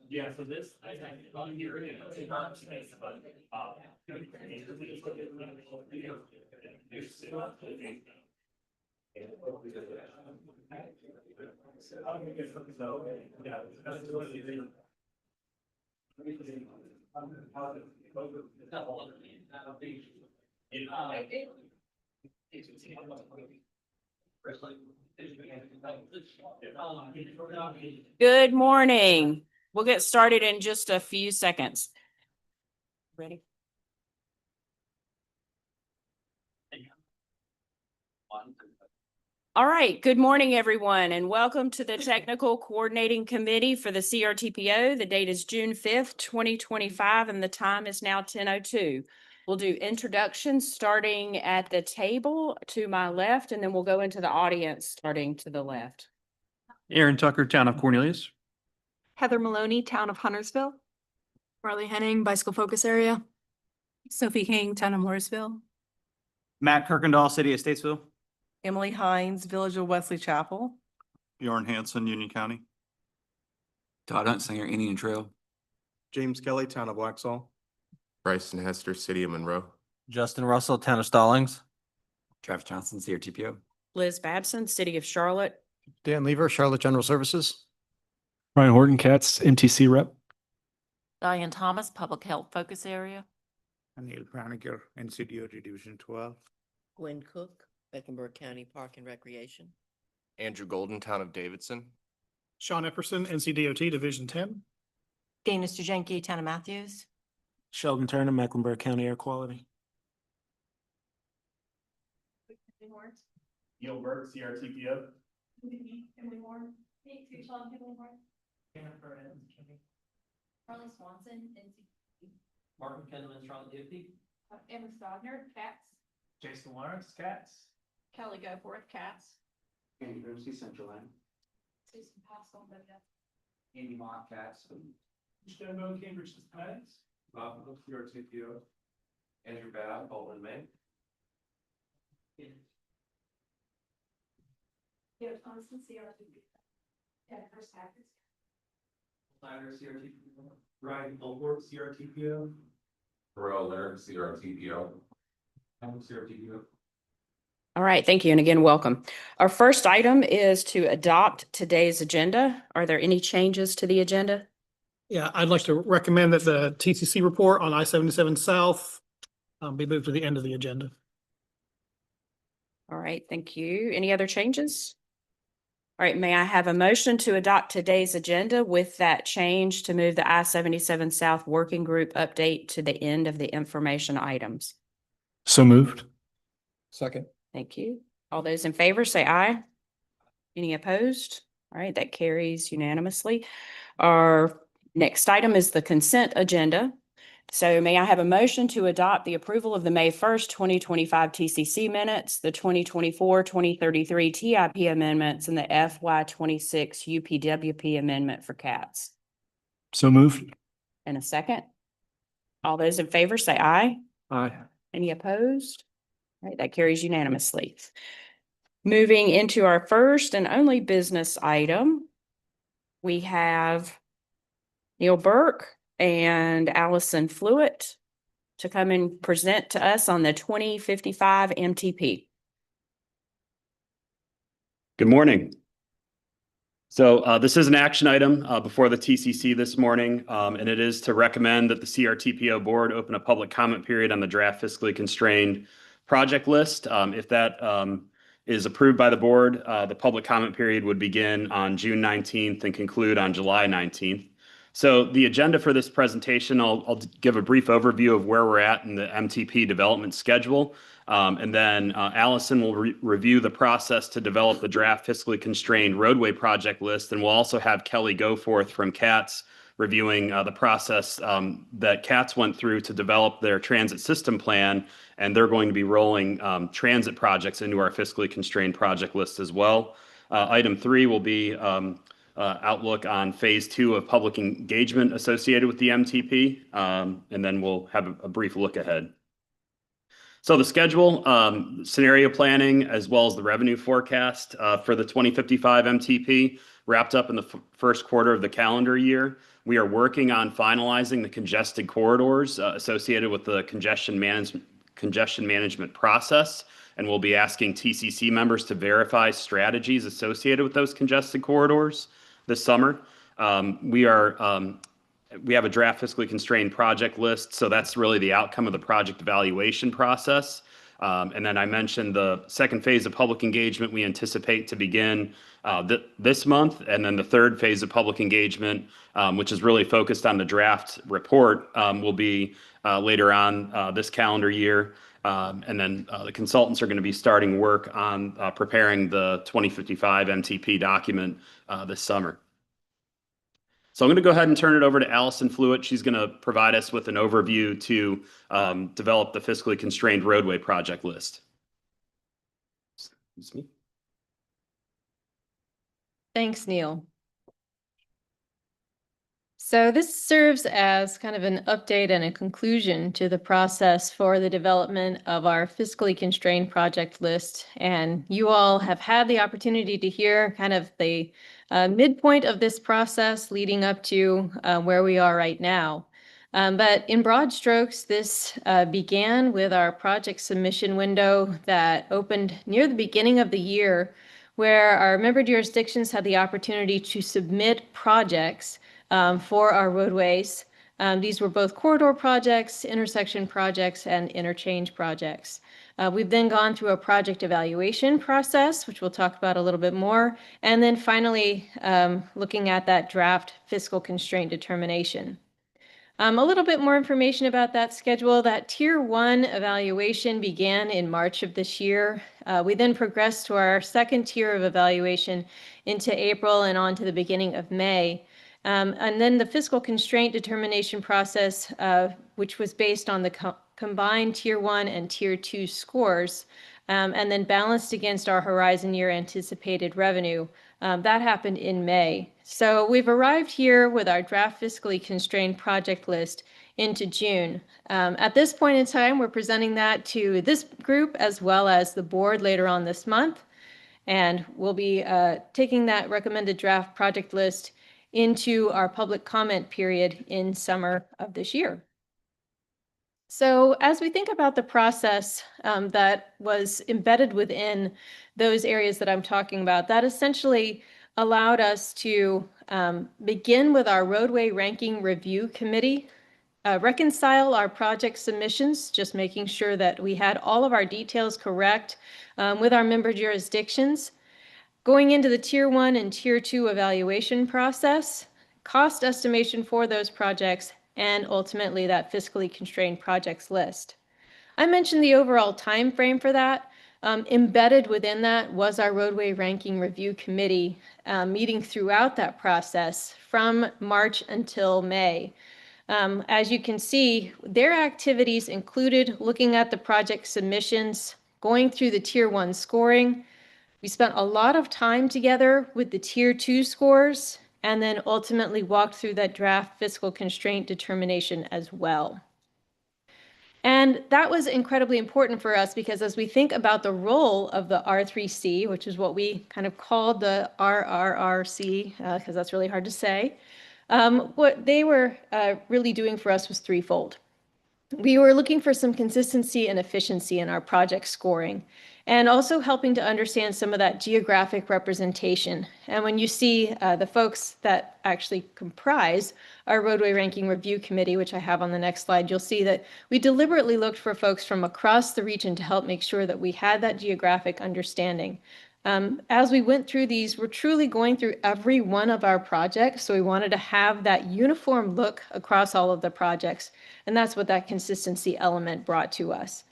Yeah, so this, I think, here it is. It's not space, but, Good morning. We'll get started in just a few seconds. Ready? All right. Good morning, everyone, and welcome to the Technical Coordinating Committee for the CRTPO. The date is June 5th, 2025, and the time is now 10:02. We'll do introductions starting at the table to my left, and then we'll go into the audience starting to the left. Aaron Tucker, Town of Cornelius. Heather Maloney, Town of Huntersville. Marley Henning, Bicycle Focus Area. Sophie King, Town of Morrisville. Matt Kirkendall, City of Statesville. Emily Hines, Village of Wesley Chapel. Bjorn Hansen, Union County. Todd Huntsinger, Indian Trail. James Kelly, Town of Waxhaw. Bryson Hester, City of Monroe. Justin Russell, Town of Stallings. Travis Johnson, CRTPO. Liz Babson, City of Charlotte. Dan Lever, Charlotte General Services. Ryan Horton, Katz, MTC Rep. Diane Thomas, Public Health Focus Area. Anil Praniker, NCDOT Division 12. Gwen Cook, Mecklenburg County Park and Recreation. Andrew Golden, Town of Davidson. Sean Epperson, NCDOT Division 10. Dana Stujenki, Town of Matthews. Sheldon Turner, Mecklenburg County Air Quality. Neil Burke, CRTPO. Charlie Swanson, NCDOT. Martin Kendall, Charlotte DOT. Emma Stogner, Cats. Jason Lawrence, Cats. Kelly Goforth, Cats. Andy Grimsey, Central Line. Susan Pascal, Moda. Andy Mott, Cats. Stonebone, Cambridge, Cats. Bob, CRTPO. Andrew Babb, Baldwin, Maine. Theo Thompson, CRTPO. Jennifer Stackers. Snyder, CRTPO. Ryan Goldberg, CRTPO. Terrell Leonard, CRTPO. CRTPO. All right, thank you. And again, welcome. Our first item is to adopt today's agenda. Are there any changes to the agenda? Yeah, I'd like to recommend that the TCC report on I-77 South be moved to the end of the agenda. All right, thank you. Any other changes? All right, may I have a motion to adopt today's agenda with that change to move the I-77 South Working Group update to the end of the information items? So moved. Second. Thank you. All those in favor say aye. Any opposed? All right, that carries unanimously. Our next item is the consent agenda. So may I have a motion to adopt the approval of the May 1st, 2025 TCC minutes, the 2024-2033 TIP amendments, and the FY26 UPWP amendment for CATS? So moved. And a second? All those in favor say aye. Aye. Any opposed? All right, that carries unanimously. Moving into our first and only business item, we have Neil Burke and Allison Flewitt to come and present to us on the 2055 MTP. Good morning. So this is an action item before the TCC this morning, and it is to recommend that the CRTPO board open a public comment period on the draft fiscally constrained project list. If that is approved by the board, the public comment period would begin on June 19th and conclude on July 19th. So the agenda for this presentation, I'll give a brief overview of where we're at in the MTP development schedule. And then Allison will review the process to develop the draft fiscally constrained roadway project list. And we'll also have Kelly Goforth from CATS reviewing the process that CATS went through to develop their transit system plan, and they're going to be rolling transit projects into our fiscally constrained project list as well. Item 3 will be outlook on phase 2 of public engagement associated with the MTP, and then we'll have a brief look ahead. So the schedule, scenario planning, as well as the revenue forecast for the 2055 MTP wrapped up in the first quarter of the calendar year. We are working on finalizing the congested corridors associated with the congestion management process, and we'll be asking TCC members to verify strategies associated with those congested corridors this summer. We have a draft fiscally constrained project list, so that's really the outcome of the project evaluation process. And then I mentioned the second phase of public engagement we anticipate to begin this month, and then the third phase of public engagement, which is really focused on the draft report, will be later on this calendar year. And then the consultants are going to be starting work on preparing the 2055 MTP document this summer. So I'm going to go ahead and turn it over to Allison Fluitt. She's going to provide us with an overview to develop the fiscally constrained roadway project list. Excuse me. Thanks, Neil. So this serves as kind of an update and a conclusion to the process for the development of our fiscally constrained project list. And you all have had the opportunity to hear kind of the midpoint of this process leading up to where we are right now. But in broad strokes, this began with our project submission window that opened near the beginning of the year, where our member jurisdictions had the opportunity to submit projects for our roadways. These were both corridor projects, intersection projects, and interchange projects. We've then gone through a project evaluation process, which we'll talk about a little bit more, and then finally looking at that draft fiscal constraint determination. A little bit more information about that schedule. That Tier 1 evaluation began in March of this year. We then progressed to our second tier of evaluation into April and on to the beginning of May. And then the fiscal constraint determination process, which was based on the combined Tier 1 and Tier 2 scores, and then balanced against our horizon year anticipated revenue. That happened in May. So we've arrived here with our draft fiscally constrained project list into June. At this point in time, we're presenting that to this group as well as the board later on this month. And we'll be taking that recommended draft project list into our public comment period in summer of this year. So as we think about the process that was embedded within those areas that I'm talking about, that essentially allowed us to begin with our roadway ranking review committee, reconcile our project submissions, just making sure that we had all of our details correct with our member jurisdictions, going into the Tier 1 and Tier 2 evaluation process, cost estimation for those projects, and ultimately that fiscally constrained projects list. I mentioned the overall time frame for that. Embedded within that was our roadway ranking review committee meeting throughout that process from March until May. As you can see, their activities included looking at the project submissions, going through the Tier 1 scoring. We spent a lot of time together with the Tier 2 scores, and then ultimately walked through that draft fiscal constraint determination as well. And that was incredibly important for us because as we think about the role of the R3C, which is what we kind of called the RRRC, because that's really hard to say, what they were really doing for us was threefold. We were looking for some consistency and efficiency in our project scoring, and also helping to understand some of that geographic representation. And when you see the folks that actually comprise our roadway ranking review committee, which I have on the next slide, you'll see that we deliberately looked for folks from across the region to help make sure that we had that geographic understanding. As we went through these, we're truly going through every one of our projects. So we wanted to have that uniform look across all of the projects. And that's what that consistency element brought to us.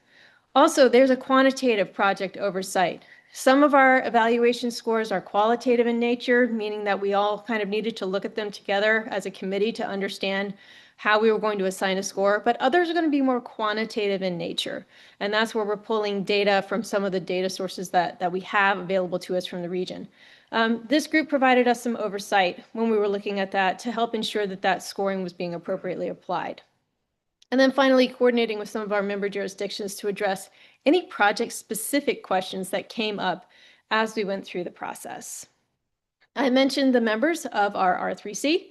Also, there's a quantitative project oversight. Some of our evaluation scores are qualitative in nature, meaning that we all kind of needed to look at them together as a committee to understand how we were going to assign a score, but others are going to be more quantitative in nature. And that's where we're pulling data from some of the data sources that we have available to us from the region. This group provided us some oversight when we were looking at that to help ensure that that scoring was being appropriately applied. And then finally, coordinating with some of our member jurisdictions to address any project-specific questions that came up as we went through the process. I mentioned the members of our R3C.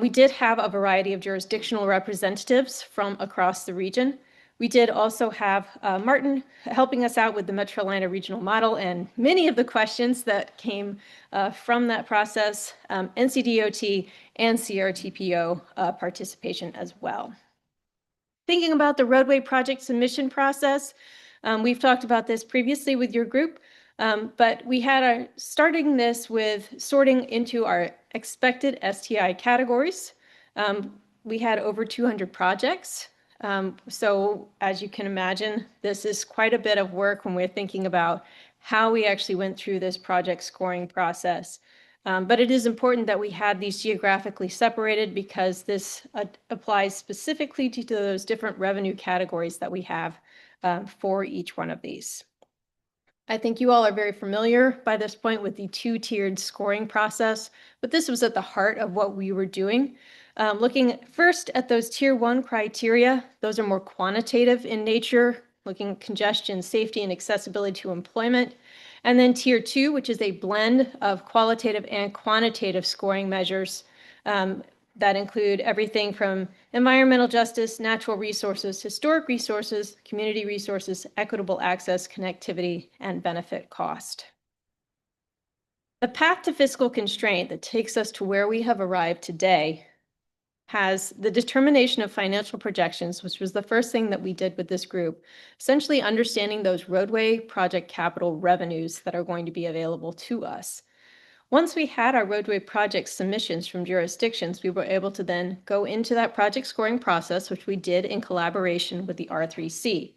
We did have a variety of jurisdictional representatives from across the region. We did also have Martin helping us out with the Metro Atlanta regional model and many of the questions that came from that process, NCDOT and CRTPO participation as well. Thinking about the roadway project submission process, we've talked about this previously with your group, but we had starting this with sorting into our expected STI categories. We had over 200 projects. So as you can imagine, this is quite a bit of work when we're thinking about how we actually went through this project scoring process. But it is important that we had these geographically separated because this applies specifically to those different revenue categories that we have for each one of these. I think you all are very familiar by this point with the two-tiered scoring process, but this was at the heart of what we were doing. Looking first at those tier 1 criteria, those are more quantitative in nature, looking at congestion, safety, and accessibility to employment. And then tier 2, which is a blend of qualitative and quantitative scoring measures that include everything from environmental justice, natural resources, historic resources, community resources, equitable access, connectivity, and benefit cost. The path to fiscal constraint that takes us to where we have arrived today has the determination of financial projections, which was the first thing that we did with this group, essentially understanding those roadway project capital revenues that are going to be available to us. Once we had our roadway project submissions from jurisdictions, we were able to then go into that project scoring process, which we did in collaboration with the R3C.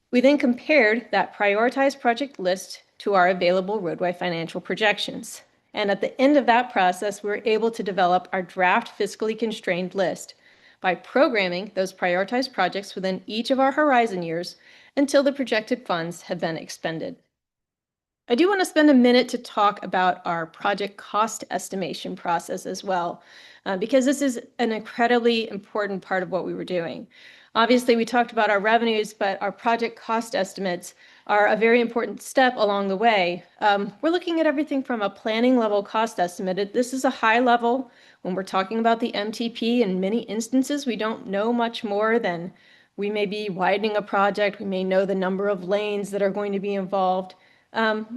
We then compared that prioritized project list to our available roadway financial projections. And at the end of that process, we were able to develop our draft fiscally constrained list by programming those prioritized projects within each of our horizon years until the projected funds have been expended. I do want to spend a minute to talk about our project cost estimation process as well, because this is an incredibly important part of what we were doing. Obviously, we talked about our revenues, but our project cost estimates are a very important step along the way. We're looking at everything from a planning level cost estimate. This is a high level. When we're talking about the MTP, in many instances, we don't know much more than we may be widening a project. We may know the number of lanes that are going to be involved.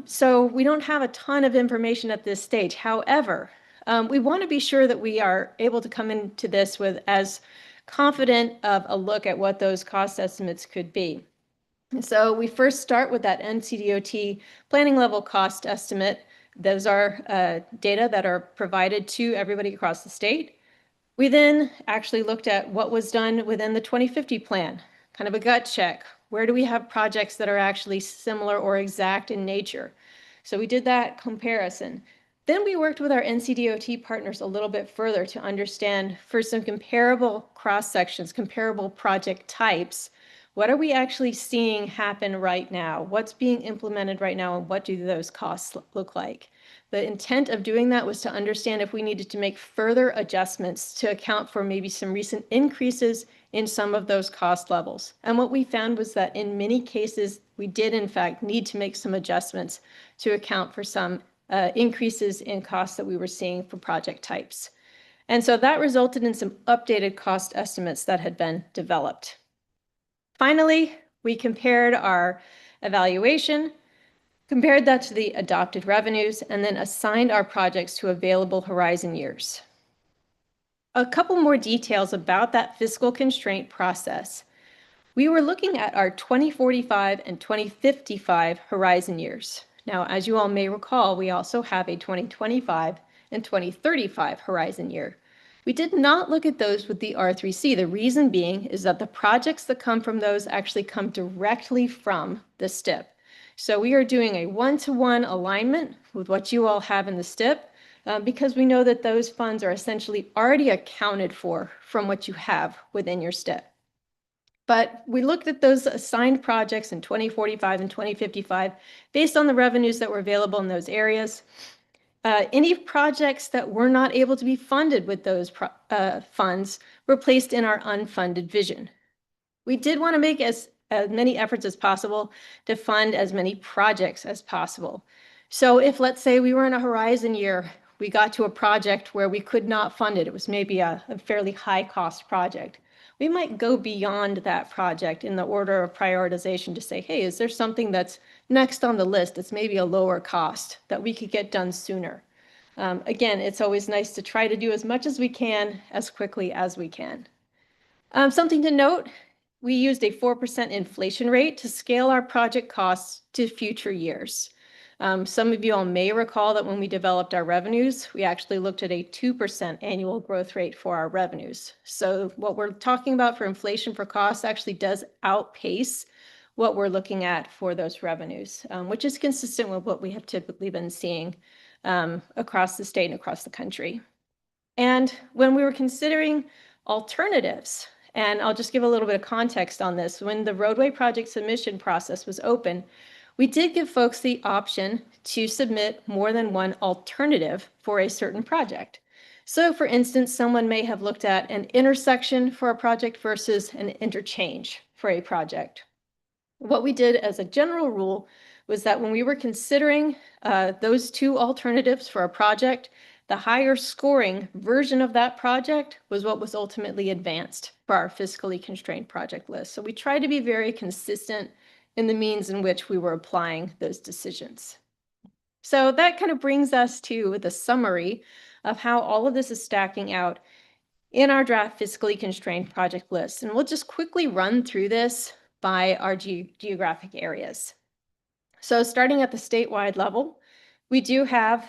So we don't have a ton of information at this stage. However, we want to be sure that we are able to come into this with as confident of a look at what those cost estimates could be. So we first start with that NCDOT planning level cost estimate. Those are data that are provided to everybody across the state. We then actually looked at what was done within the 2050 plan, kind of a gut check. Where do we have projects that are actually similar or exact in nature? So we did that comparison. Then we worked with our NCDOT partners a little bit further to understand for some comparable cross sections, comparable project types, what are we actually seeing happen right now? What's being implemented right now, and what do those costs look like? The intent of doing that was to understand if we needed to make further adjustments to account for maybe some recent increases in some of those cost levels. And what we found was that in many cases, we did in fact need to make some adjustments to account for some increases in costs that we were seeing for project types. And so that resulted in some updated cost estimates that had been developed. Finally, we compared our evaluation, compared that to the adopted revenues, and then assigned our projects to available horizon years. A couple more details about that fiscal constraint process. We were looking at our 2045 and 2055 horizon years. Now, as you all may recall, we also have a 2025 and 2035 horizon year. We did not look at those with the R3C. The reason being is that the projects that come from those actually come directly from the STIP. So we are doing a one-to-one alignment with what you all have in the STIP because we know that those funds are essentially already accounted for from what you have within your STIP. But we looked at those assigned projects in 2045 and 2055 based on the revenues that were available in those areas. Any projects that were not able to be funded with those funds were placed in our unfunded vision. We did want to make as many efforts as possible to fund as many projects as possible. So if, let's say, we were in a horizon year, we got to a project where we could not fund it, it was maybe a fairly high cost project, we might go beyond that project in the order of prioritization to say, hey, is there something that's next on the list that's maybe a lower cost that we could get done sooner? Again, it's always nice to try to do as much as we can as quickly as we can. Something to note, we used a 4% inflation rate to scale our project costs to future years. Some of you all may recall that when we developed our revenues, we actually looked at a 2% annual growth rate for our revenues. So what we're talking about for inflation for costs actually does outpace what we're looking at for those revenues, which is consistent with what we have typically been seeing across the state and across the country. And when we were considering alternatives, and I'll just give a little bit of context on this, when the roadway project submission process was open, we did give folks the option to submit more than one alternative for a certain project. So for instance, someone may have looked at an intersection for a project versus an interchange for a project. What we did as a general rule was that when we were considering those two alternatives for a project, the higher scoring version of that project was what was ultimately advanced for our fiscally constrained project list. So we tried to be very consistent in the means in which we were applying those decisions. So that kind of brings us to the summary of how all of this is stacking out in our draft fiscally constrained project list. And we'll just quickly run through this by our geographic areas. So starting at the statewide level, we do have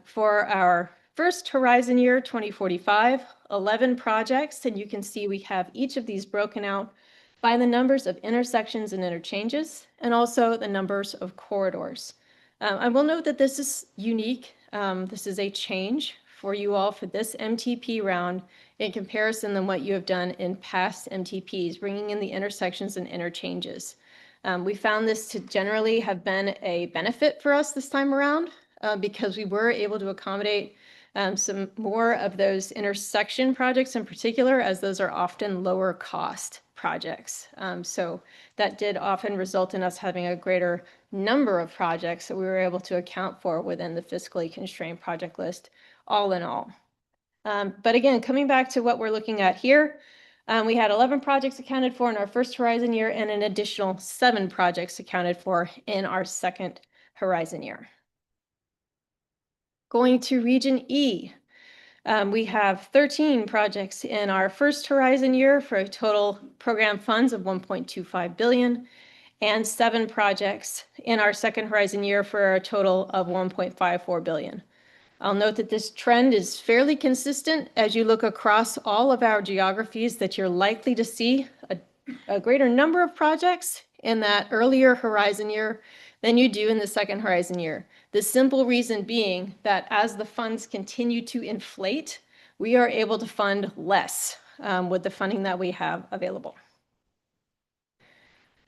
for our first horizon year, 2045, 11 projects, and you can see we have each of these broken out by the numbers of intersections and interchanges, and also the numbers of corridors. I will note that this is unique. This is a change for you all for this MTP round in comparison than what you have done in past MTPs, bringing in the intersections and interchanges. We found this to generally have been a benefit for us this time around because we were able to accommodate some more of those intersection projects in particular, as those are often lower cost projects. So that did often result in us having a greater number of projects that we were able to account for within the fiscally constrained project list, all in all. But again, coming back to what we're looking at here, we had 11 projects accounted for in our first horizon year and an additional 7 projects accounted for in our second horizon year. Going to Region E, we have 13 projects in our first horizon year for a total program funds of $1.25 billion and 7 projects in our second horizon year for a total of $1.54 billion. I'll note that this trend is fairly consistent as you look across all of our geographies, that you're likely to see a greater number of projects in that earlier horizon year than you do in the second horizon year. The simple reason being that as the funds continue to inflate, we are able to fund less with the funding that we have available.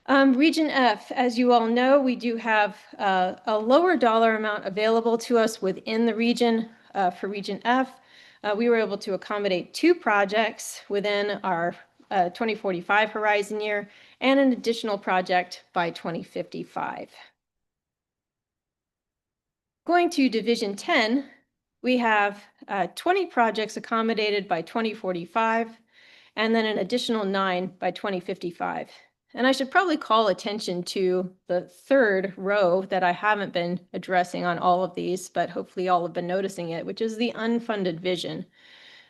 Region F, as you all know, we do have a lower dollar amount available to us within the region. For Region F, we were able to accommodate 2 projects within our 2045 horizon year and an additional project by 2055. Going to Division 10, we have 20 projects accommodated by 2045 and then an additional 9 by 2055. And I should probably call attention to the third row that I haven't been addressing on all of these, but hopefully all have been noticing it, which is the unfunded vision.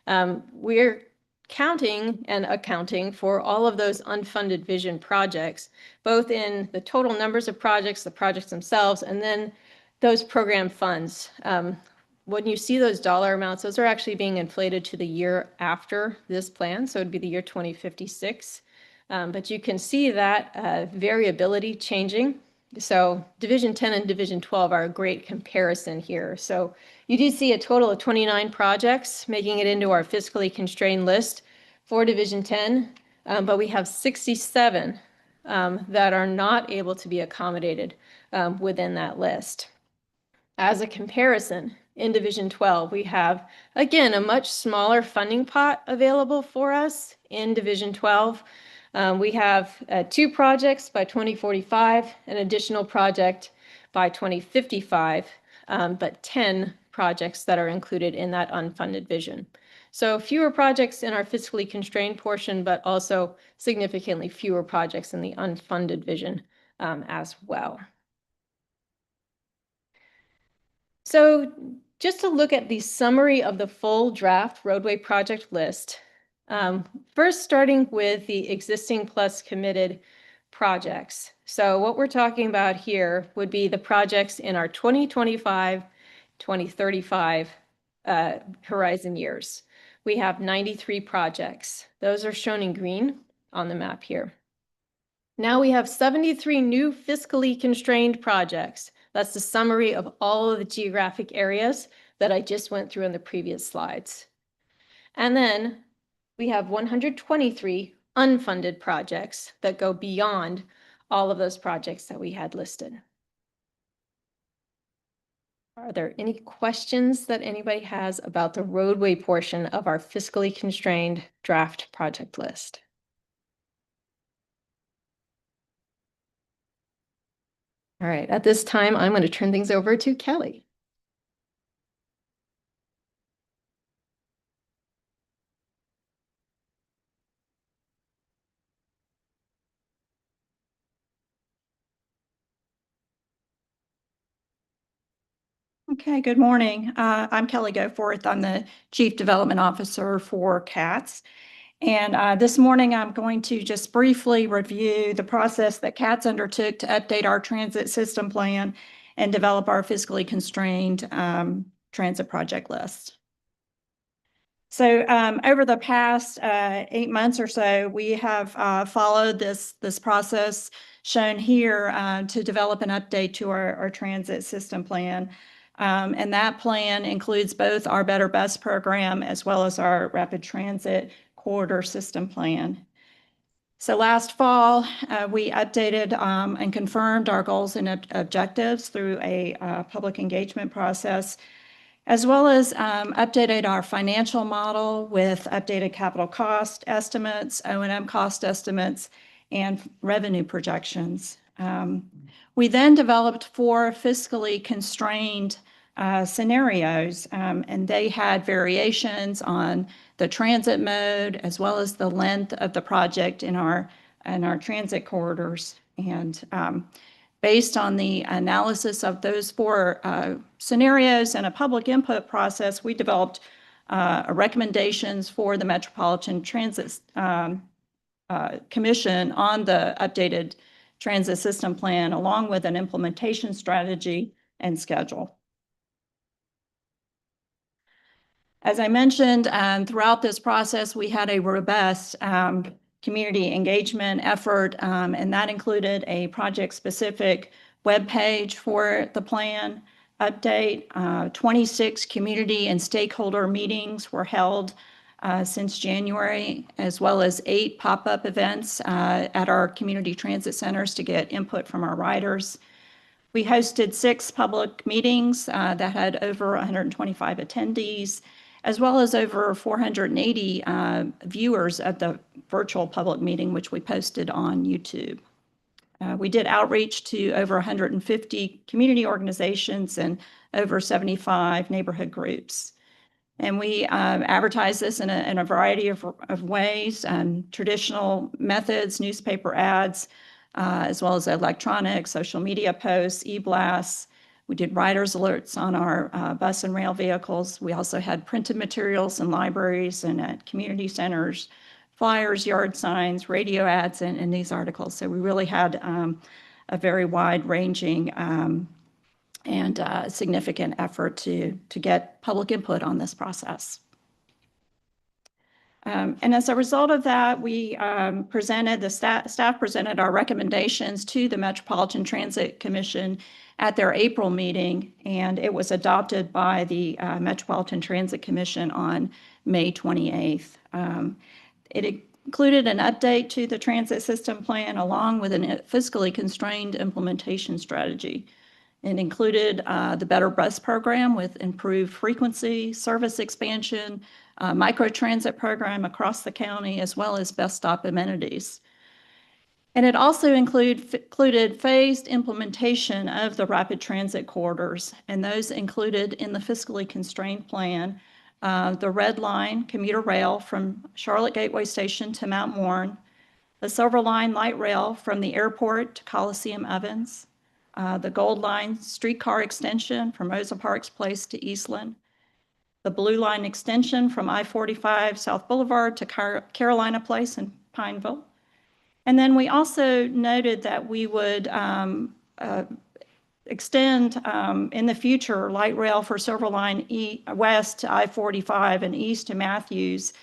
We're counting and accounting for all of those unfunded vision projects, both in the total numbers of projects, the projects themselves, and then those program funds. When you see those dollar amounts, those are actually being inflated to the year after this plan, so it'd be the year 2056. But you can see that variability changing So Division 10 and Division 12 are a great comparison here. So you do see a total of 29 projects making it into our fiscally constrained list for Division 10, but we have 67 that are not able to be accommodated within that list. As a comparison, in Division 12, we have, again, a much smaller funding pot available for us in Division 12. We have 2 projects by 2045, an additional project by 2055, but 10 projects that are included in that unfunded vision. So fewer projects in our fiscally constrained portion, but also significantly fewer projects in the unfunded vision as well. So just to look at the summary of the full draft roadway project list, first starting with the existing plus committed projects. So what we're talking about here would be the projects in our 2025, 2035 horizon years. We have 93 projects. Those are shown in green on the map here. Now we have 73 new fiscally constrained projects. That's the summary of all of the geographic areas that I just went through in the previous slides. And then we have 123 unfunded projects that go beyond all of those projects that we had listed. Are there any questions that anybody has about the roadway portion of our fiscally constrained draft project list? All right, at this time, I'm going to turn things over to Kelly. Okay, good morning. I'm Kelly Goforth. I'm the Chief Development Officer for CATS. And this morning, I'm going to just briefly review the process that CATS undertook to update our transit system plan and develop our fiscally constrained transit project list. So over the past 8 months or so, we have followed this process shown here to develop an update to our transit system plan. And that plan includes both our Better Bus program as well as our Rapid Transit Corridor System Plan. So last fall, we updated and confirmed our goals and objectives through a public engagement process, as well as updated our financial model with updated capital cost estimates, O&M cost estimates, and revenue projections. We then developed 4 fiscally constrained scenarios, and they had variations on the transit mode as well as the length of the project in our transit corridors. And based on the analysis of those 4 scenarios and a public input process, we developed recommendations for the Metropolitan Transit Commission on the updated transit system plan, along with an implementation strategy and schedule. As I mentioned, throughout this process, we had a robust community engagement effort, and that included a project-specific webpage for the plan update. 26 community and stakeholder meetings were held since January, as well as 8 pop-up events at our community transit centers to get input from our riders. We hosted 6 public meetings that had over 125 attendees, as well as over 480 viewers of the virtual public meeting, which we posted on YouTube. We did outreach to over 150 community organizations and over 75 neighborhood groups. And we advertised this in a variety of ways, traditional methods, newspaper ads, as well as electronic, social media posts, e-blasts. We did riders alerts on our bus and rail vehicles. We also had printed materials in libraries and at community centers, flyers, yard signs, radio ads, and these articles. So we really had a very wide-ranging and significant effort to get public input on this process. And as a result of that, we staff presented our recommendations to the Metropolitan Transit Commission at their April meeting, and it was adopted by the Metropolitan Transit Commission on May 28th. It included an update to the transit system plan along with a fiscally constrained implementation strategy. It included the Better Bus program with improved frequency, service expansion, microtransit program across the county, as well as bus stop amenities. And it also included phased implementation of the rapid transit corridors, and those included in the fiscally constrained plan, the Red Line commuter rail from Charlotte Gateway Station to Mount Warren, the Silver Line light rail from the airport to Coliseum Ovens, the Gold Line streetcar extension from Rosa Parks Place to Eastland, the Blue Line extension from I-45 South Boulevard to Carolina Place in Pineville. And then we also noted that we would extend in the future light rail for Silver Line west to I-45 and east to Matthews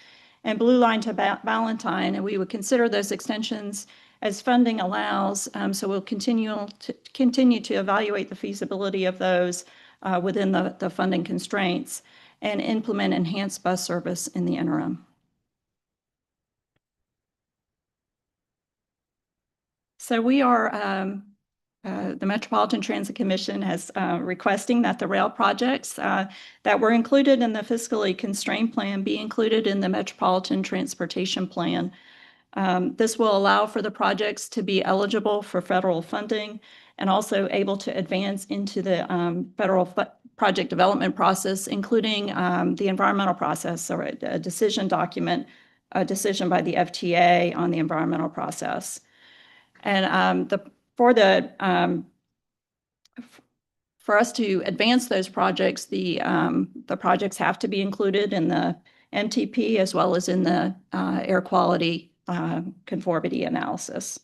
and Blue Line to Valentine. And we would consider those extensions as funding allows. So we'll continue to evaluate the feasibility of those within the funding constraints and implement enhanced bus service in the interim. So we are, the Metropolitan Transit Commission has requesting that the rail projects that were included in the fiscally constrained plan be included in the Metropolitan Transportation Plan. This will allow for the projects to be eligible for federal funding and also able to advance into the federal project development process, including the environmental process or a decision document, a decision by the FTA on the environmental process. And for us to advance those projects, the projects have to be included in the MTP as well as in the air quality conformity analysis.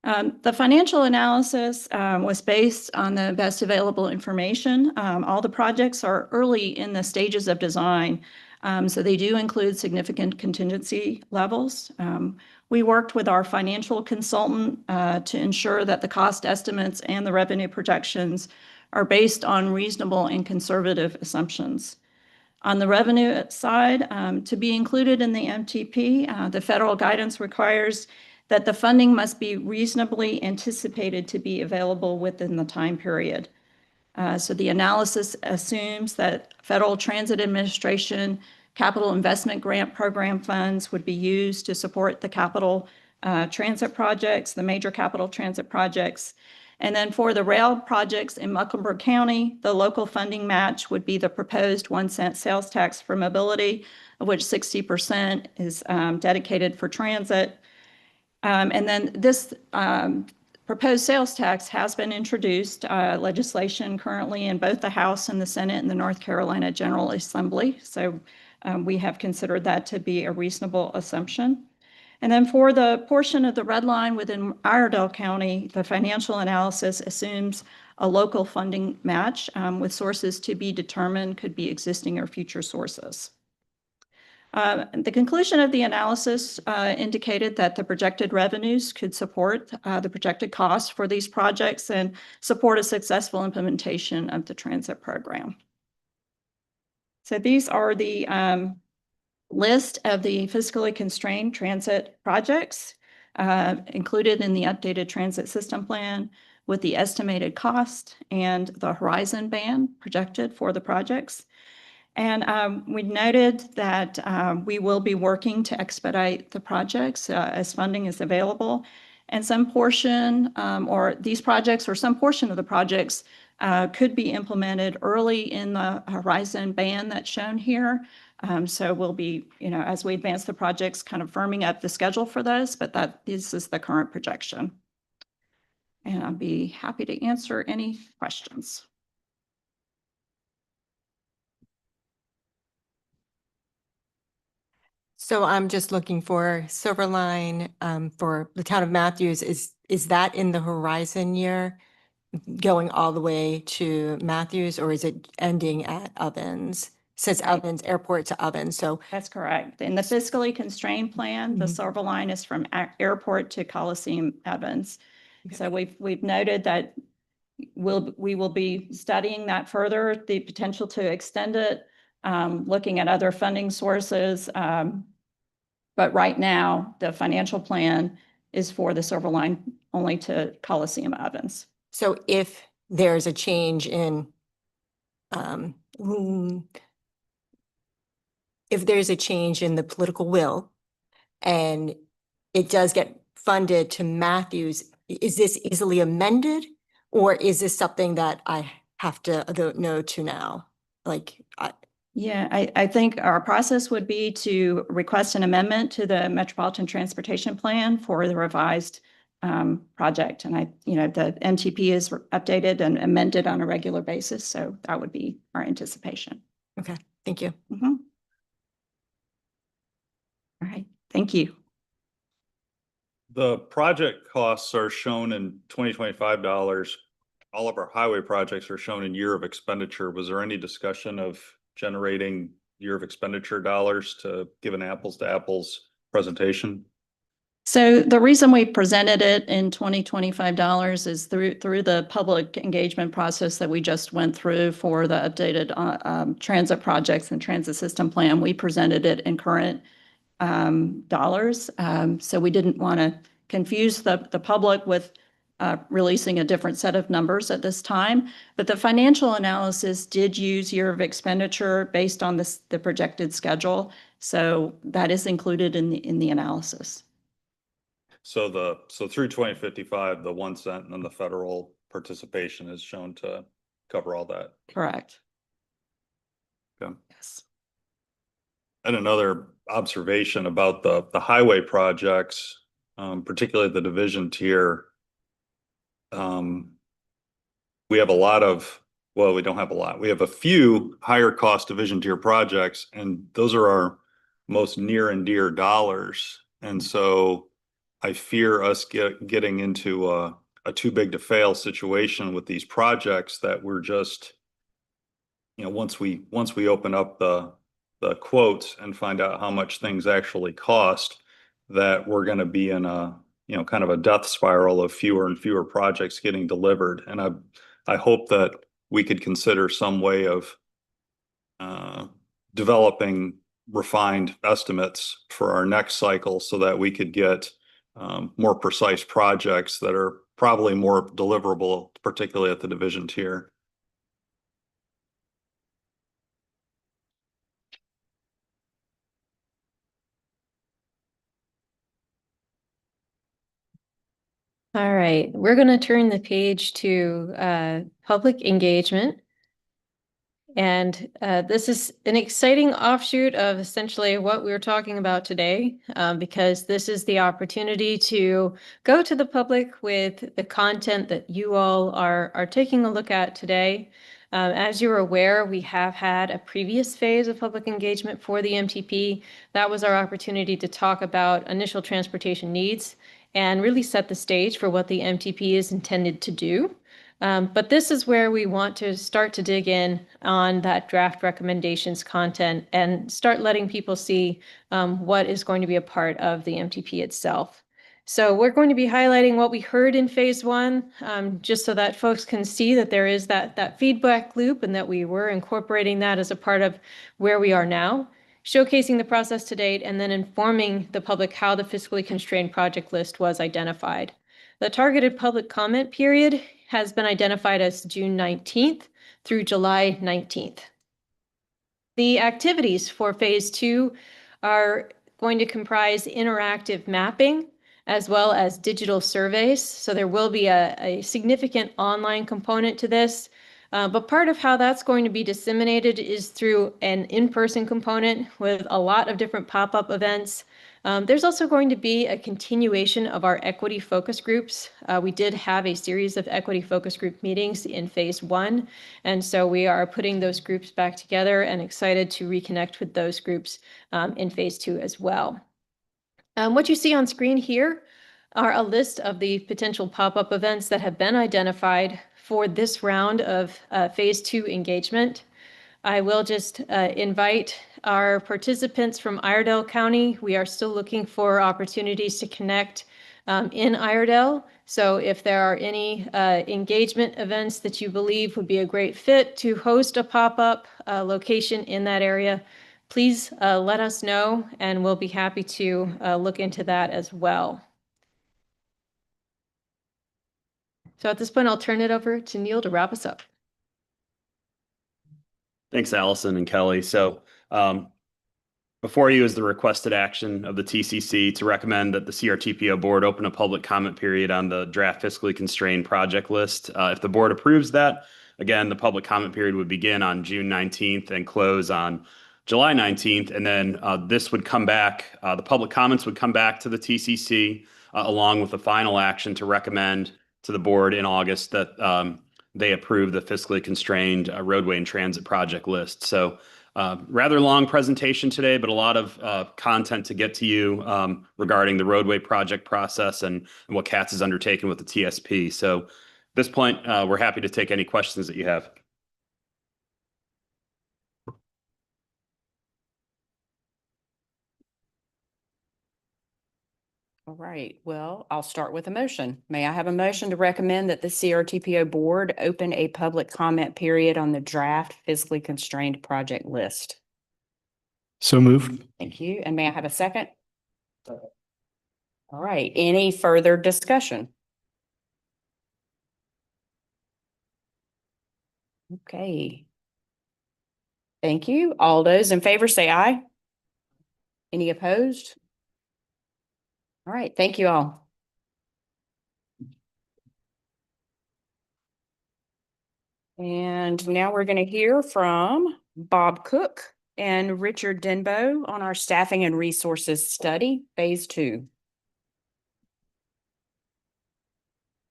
The financial analysis was based on the best available information. All the projects are early in the stages of design, so they do include significant contingency levels. We worked with our financial consultant to ensure that the cost estimates and the revenue projections are based on reasonable and conservative assumptions. On the revenue side, to be included in the MTP, the federal guidance requires that the funding must be reasonably anticipated to be available within the time period. So the analysis assumes that Federal Transit Administration Capital Investment Grant Program funds would be used to support the capital transit projects, the major capital transit projects. And then for the rail projects in Mecklenburg County, the local funding match would be the proposed 1-cent sales tax for mobility, of which 60% is dedicated for transit. And then this proposed sales tax has been introduced, legislation currently in both the House and the Senate and the North Carolina General Assembly. So we have considered that to be a reasonable assumption. And then for the portion of the red line within Iredell County, the financial analysis assumes a local funding match with sources to be determined, could be existing or future sources. The conclusion of the analysis indicated that the projected revenues could support the projected costs for these projects and support a successful implementation of the transit program. So these are the list of the fiscally constrained transit projects included in the updated transit system plan with the estimated cost and the horizon band projected for the projects. And we noted that we will be working to expedite the projects as funding is available. And some portion or these projects or some portion of the projects could be implemented early in the horizon band that's shown here. So we'll be, as we advance the projects, kind of firming up the schedule for those, but this is the current projection. And I'll be happy to answer any questions. So I'm just looking for Silver Line for the town of Matthews. Is that in the horizon year going all the way to Matthews, or is it ending at Ovens? says Ovens, airport to Ovens, so. That's correct. In the fiscally constrained plan, the Mhm. silver line is from airport to Coliseum Evans. So we've noted that we will be studying that further, the potential to extend it, looking at other funding sources. But right now, the financial plan is for the silver line only to Coliseum Evans. So if there's a change in, if there's a change in the political will and it does get funded to Matthews, is this easily amended? Or is this something that I have to vote no to now? Yeah, I think our process would be to request an amendment to the Metropolitan Transportation Plan for the revised project. And the MTP is updated and amended on a regular basis. So that would be our anticipation. Okay, thank you. Mhm. All right, thank you. The project costs are shown in 2025 dollars. All of our highway projects are shown in year of expenditure. Was there any discussion of generating year of expenditure dollars to give an apples to apples presentation? So the reason we presented it in $2025 is through the public engagement process that we just went through for the updated transit projects and transit system plan. We presented it in current dollars. So we didn't want to confuse the public with releasing a different set of numbers at this time. But the financial analysis did use year of expenditure based on the projected schedule. So that is included in the analysis. So through 2055, the 1 cent and then the federal participation is shown to cover all that. Correct. Okay. Yes. And another observation about the highway projects, particularly the division tier. We have a lot of, well, we don't have a lot. We have a few higher cost division tier projects, and those are our most near and dear dollars. And so I fear us getting into a too big to fail situation with these projects that we're just, once we open up the quotes and find out how much things actually cost, that we're going to be in a, kind of a death spiral of fewer and fewer projects getting delivered. And I hope that we could consider some way of developing refined estimates for our next cycle so that we could get more precise projects that are probably more deliverable, particularly at the division tier. All right, we're going to turn the page to public engagement. And this is an exciting offshoot of essentially what we were talking about today, because this is the opportunity to go to the public with the content that you all are taking a look at today. As you're aware, we have had a previous phase of public engagement for the MTP. That was our opportunity to talk about initial transportation needs and really set the stage for what the MTP is intended to do. But this is where we want to start to dig in on that draft recommendations content and start letting people see what is going to be a part of the MTP itself. So we're going to be highlighting what we heard in phase one, just so that folks can see that there is that feedback loop and that we were incorporating that as a part of where we are now, showcasing the process to date, and then informing the public how the fiscally constrained project list was identified. The targeted public comment period has been identified as June 19th through July 19th. The activities for phase two are going to comprise interactive mapping as well as digital surveys. So there will be a significant online component to this. But part of how that's going to be disseminated is through an in-person component with a lot of different pop-up events. There's also going to be a continuation of our equity focus groups. We did have a series of equity focus group meetings in phase one, and so we are putting those groups back together and excited to reconnect with those groups in phase two as well. What you see on screen here are a list of the potential pop-up events that have been identified for this round of phase two engagement. I will just invite our participants from Iredell County. We are still looking for opportunities to connect in Iredell. So if there are any engagement events that you believe would be a great fit to host a pop-up location in that area, please let us know, and we'll be happy to look into that as well. So at this point, I'll turn it over to Neil to wrap us up. Thanks, Allison and Kelly. So before you is the requested action of the TCC to recommend that the CRTPO board open a public comment period on the draft fiscally constrained project list. If the board approves that, again, the public comment period would begin on June 19th and close on July 19th. And then this would come back, the public comments would come back to the TCC along with the final action to recommend to the board in August that they approve the fiscally constrained roadway and transit project list. So rather long presentation today, but a lot of content to get to you regarding the roadway project process and what CATS is undertaking with the TSP. So at this point, we're happy to take any questions that you have. All right, well, I'll start with a motion. May I have a motion to recommend that the CRTPO board open a public comment period on the draft fiscally constrained project list? So moved. Thank you. And may I have a second? All right, any further discussion? Okay. Thank you. All those in favor say aye. Any opposed? All right, thank you all. And now we're going to hear from Bob Cook and Richard Denbo on our staffing and resources study, phase 2.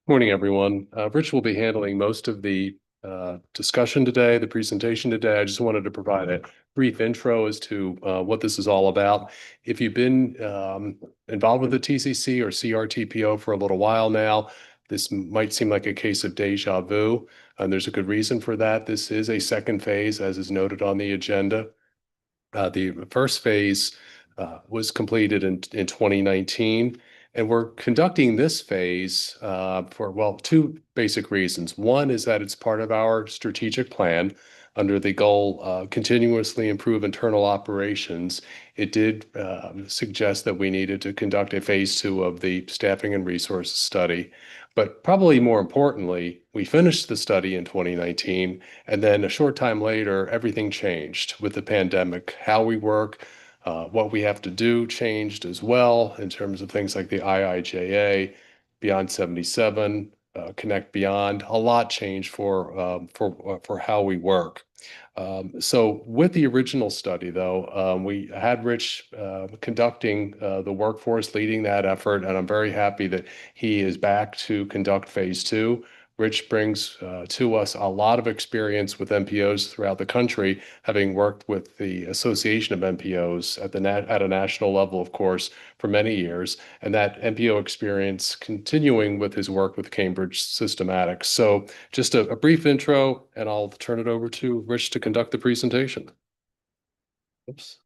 Morning, everyone. Rich will be handling most of the discussion today, the presentation today. I just wanted to provide a brief intro as to what this is all about. If you've been involved with the TCC or CRTPO for a little while now, this might seem like a case of deja vu, and there's a good reason for that. This is a second phase, as is noted on the agenda. The first phase was completed in 2019. And we're conducting this phase for, well, 2 basic reasons. One is that it's part of our strategic plan under the goal continuously improve internal operations. It did suggest that we needed to conduct a phase 2 of the staffing and resources study. But probably more importantly, we finished the study in 2019, and then a short time later, everything changed with the pandemic. How we work, what we have to do changed as well in terms of things like the IIJA, Beyond 77, Connect Beyond. A lot changed for how we work. So with the original study, though, we had Rich conducting the workforce, leading that effort, and I'm very happy that he is back to conduct phase 2. Rich brings to us a lot of experience with MPOs throughout the country, having worked with the Association of MPOs at a national level, of course, for many years, and that MPO experience continuing with his work with Cambridge Systematics. So just a brief intro, and I'll turn it over to Rich to conduct the presentation. Oops.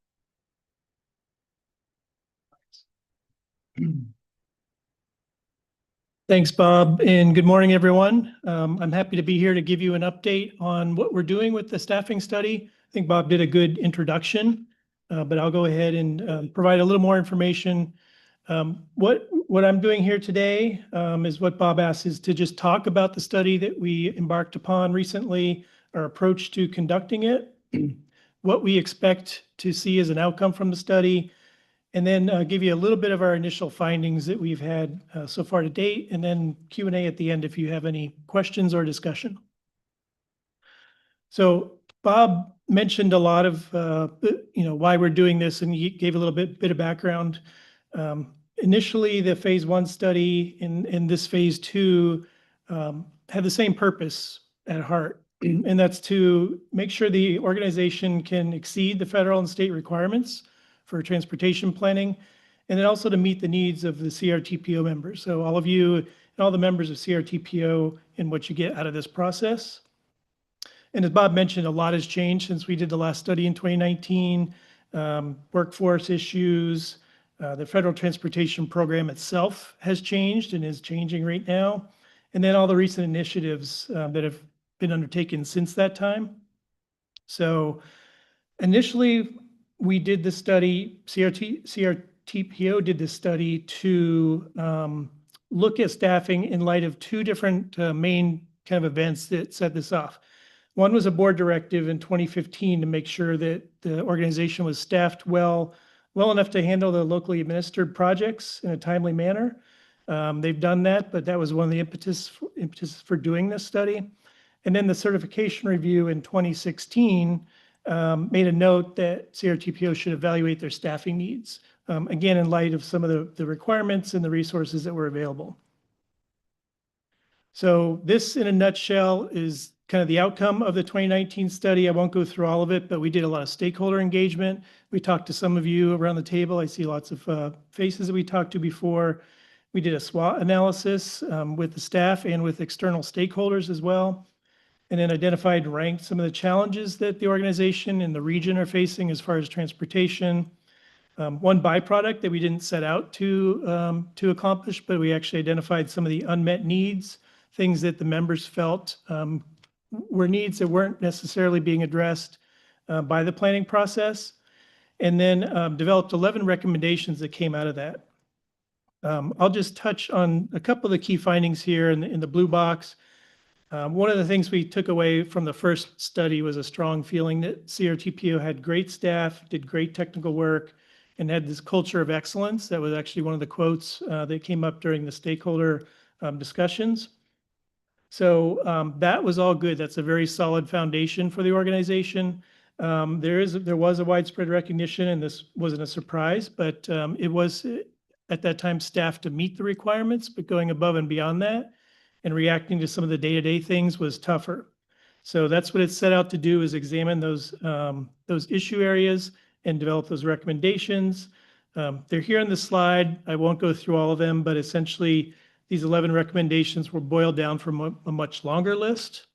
Thanks, Bob, and good morning, everyone. I'm happy to be here to give you an update on what we're doing with the staffing study. I think Bob did a good introduction, but I'll go ahead and provide a little more information. What I'm doing here today is what Bob asked, is to just talk about the study that we embarked upon recently, our approach to conducting it, what we expect to see as an outcome from the study, and then give you a little bit of our initial findings that we've had so far to date, and then Q&A at the end if you have any questions or discussion. So Bob mentioned a lot of why we're doing this, and he gave a little bit of background. Initially, the phase 1 study and this phase 2 had the same purpose at heart, and that's to make sure the organization can exceed the federal and state requirements for transportation planning, and then also to meet the needs of the CRTPO members. So all of you and all the members of CRTPO and what you get out of this process. And as Bob mentioned, a lot has changed since we did the last study in 2019. Workforce issues, the federal transportation program itself has changed and is changing right now. And then all the recent initiatives that have been undertaken since that time. So initially, we did the study, CRTPO did this study to look at staffing in light of two different main kind of events that set this off. One was a board directive in 2015 to make sure that the organization was staffed well enough to handle the locally administered projects in a timely manner. They've done that, but that was one of the impetus for doing this study. And then the certification review in 2016 made a note that CRTPO should evaluate their staffing needs, again, in light of some of the requirements and the resources that were available. So this, in a nutshell, is kind of the outcome of the 2019 study. I won't go through all of it, but we did a lot of stakeholder engagement. We talked to some of you around the table. I see lots of faces that we talked to before. We did a SWOT analysis with the staff and with external stakeholders as well, and then identified and ranked some of the challenges that the organization and the region are facing as far as transportation. One byproduct that we didn't set out to accomplish, but we actually identified some of the unmet needs, things that the members felt were needs that weren't necessarily being addressed by the planning process, and then developed 11 recommendations that came out of that. I'll just touch on a couple of the key findings here in the blue box. One of the things we took away from the first study was a strong feeling that CRTPO had great staff, did great technical work, and had this culture of excellence. That was actually one of the quotes that came up during the stakeholder discussions. So that was all good. That's a very solid foundation for the organization. There was a widespread recognition, and this wasn't a surprise, but it was at that time staffed to meet the requirements, but going above and beyond that and reacting to some of the day-to-day things was tougher. So that's what it set out to do, is examine those issue areas and develop those recommendations. They're here on the slide. I won't go through all of them, but essentially these 11 recommendations were boiled down from a much longer list.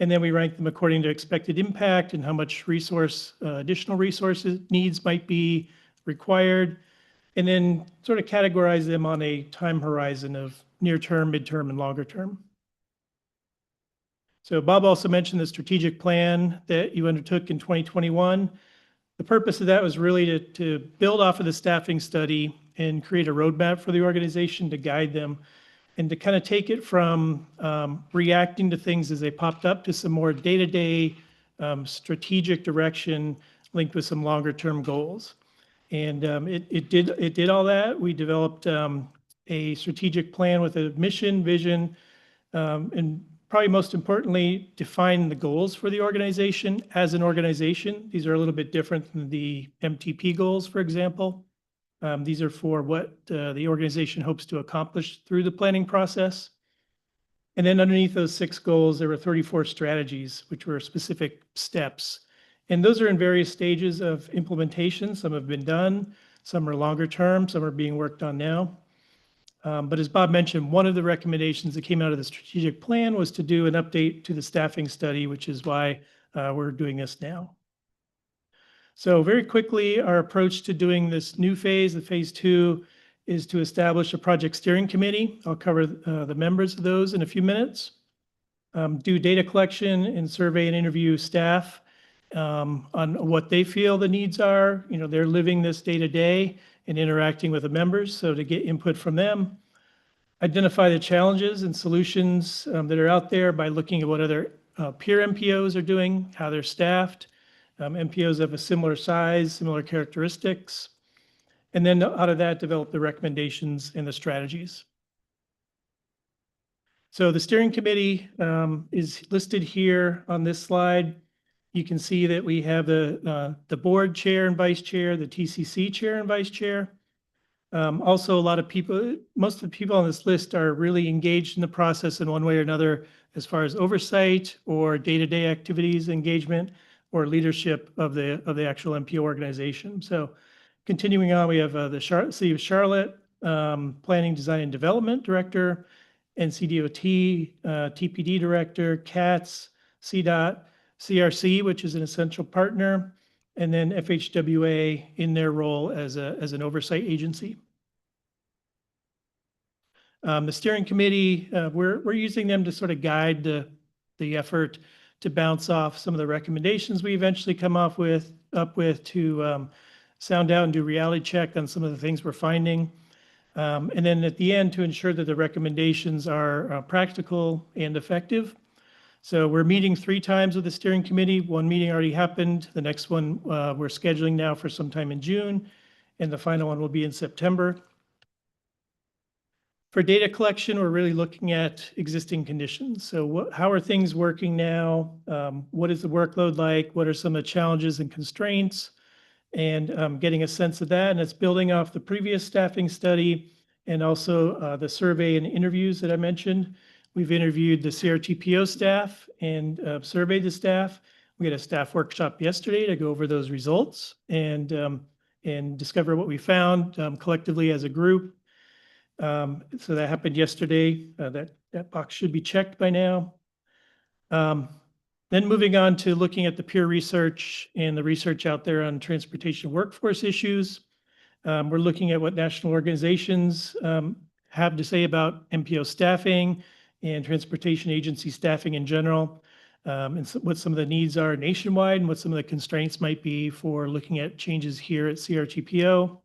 And then we ranked them according to expected impact and how much additional resources needs might be required, and then sort of categorize them on a time horizon of near term, midterm, and longer term. So Bob also mentioned the strategic plan that you undertook in 2021. The purpose of that was really to build off of the staffing study and create a roadmap for the organization to guide them and to kind of take it from reacting to things as they popped up to some more day-to-day strategic direction linked with some longer-term goals. And it did all that. We developed a strategic plan with a mission, vision, and probably most importantly, define the goals for the organization as an organization. These are a little bit different than the MTP goals, for example. These are for what the organization hopes to accomplish through the planning process. And then underneath those 6 goals, there were 34 strategies, which were specific steps. And those are in various stages of implementation. Some have been done, some are longer term, some are being worked on now. But as Bob mentioned, one of the recommendations that came out of the strategic plan was to do an update to the staffing study, which is why we're doing this now. So very quickly, our approach to doing this new phase, the phase 2, is to establish a project steering committee. I'll cover the members of those in a few minutes. Do data collection and survey and interview staff on what they feel the needs are. You know, they're living this day to day and interacting with the members, so to get input from them. Identify the challenges and solutions that are out there by looking at what other peer MPOs are doing, how they're staffed, MPOs of a similar size, similar characteristics, and then out of that, develop the recommendations and the strategies. So the steering committee is listed here on this slide. You can see that we have the board chair and vice chair, the TCC chair and vice chair. Also, a lot of people, most of the people on this list are really engaged in the process in one way or another, as far as oversight or day-to-day activities, engagement, or leadership of the actual MPO organization. So continuing on, we have the City of Charlotte Planning, Design, and Development Director, NCDOT, TPD Director, CATS, CDOT, CRC, which is an essential partner, and then FHWA in their role as an oversight agency. The steering committee, we're using them to sort of guide the effort to bounce off some of the recommendations we eventually come up with to sound out and do reality check on some of the things we're finding. And then at the end, to ensure that the recommendations are practical and effective. So we're meeting 3 times with the steering committee. One meeting already happened. The next one we're scheduling now for sometime in June, and the final one will be in September. For data collection, we're really looking at existing conditions. So how are things working now? What is the workload like? What are some of the challenges and constraints? And getting a sense of that. And it's building off the previous staffing study and also the survey and interviews that I mentioned. We've interviewed the CRTPO staff and surveyed the staff. We had a staff workshop yesterday to go over those results and discover what we found collectively as a group. So that happened yesterday. That box should be checked by now. Then moving on to looking at the peer research and the research out there on transportation workforce issues. We're looking at what national organizations have to say about MPO staffing and transportation agency staffing in general, and what some of the needs are nationwide and what some of the constraints might be for looking at changes here at CRTPO.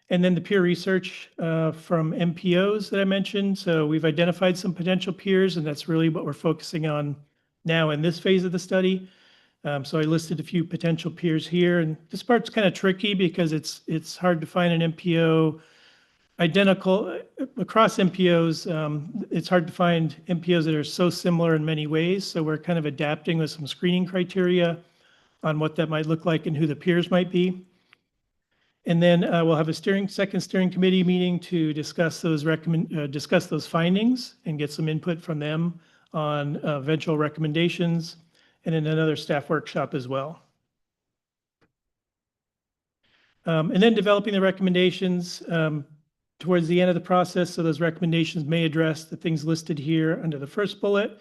And then the peer research from MPOs that I mentioned. So we've identified some potential peers, and that's really what we're focusing on now in this phase of the study. So I listed a few potential peers here, and this part's kind of tricky because it's hard to find an MPO identical across MPOs. It's hard to find MPOs that are so similar in many ways. So we're kind of adapting with some screening criteria on what that might look like and who the peers might be. And then we'll have a second steering committee meeting to discuss those findings and get some input from them on eventual recommendations, and then another staff workshop as well. And then developing the recommendations towards the end of the process. So those recommendations may address the things listed here under the first bullet: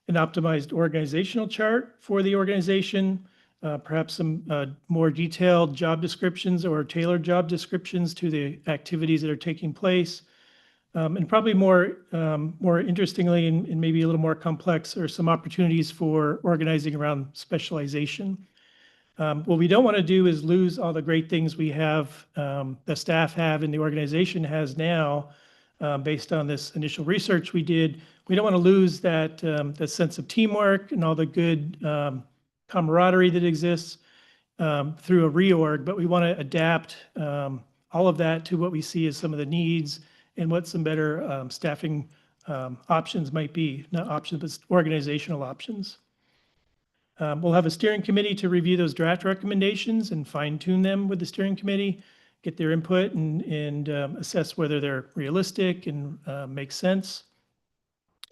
an optimized organizational chart for the organization, perhaps some more detailed job descriptions or tailored job descriptions to the activities that are taking place. And probably more interestingly and maybe a little more complex are some opportunities for organizing around specialization. What we don't want to do is lose all the great things we have, the staff have and the organization has now, based on this initial research we did. We don't want to lose that sense of teamwork and all the good camaraderie that exists through a reorg, but we want to adapt all of that to what we see as some of the needs and what some better staffing options might be, not options, but organizational options. We'll have a steering committee to review those draft recommendations and fine tune them with the steering committee, get their input and assess whether they're realistic and make sense.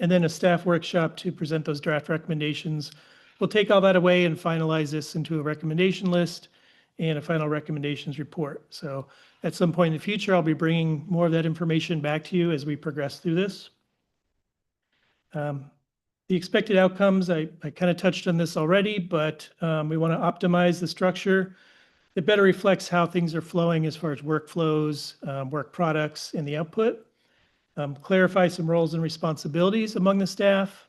And then a staff workshop to present those draft recommendations. We'll take all that away and finalize this into a recommendation list and a final recommendations report. So at some point in the future, I'll be bringing more of that information back to you as we progress through this. The expected outcomes, I kind of touched on this already, but we want to optimize the structure that better reflects how things are flowing as far as workflows, work products, and the output. Clarify some roles and responsibilities among the staff.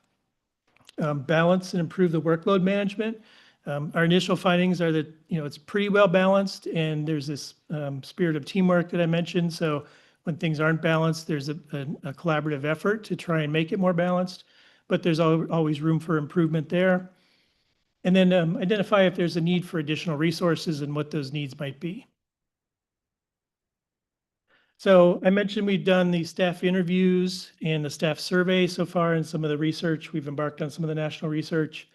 Balance and improve the workload management. Our initial findings are that it's pretty well balanced, and there's this spirit of teamwork that I mentioned. So when things aren't balanced, there's a collaborative effort to try and make it more balanced, but there's always room for improvement there. And then identify if there's a need for additional resources and what those needs might be. So I mentioned we've done the staff interviews and the staff survey so far, and some of the research. We've embarked on some of the national research,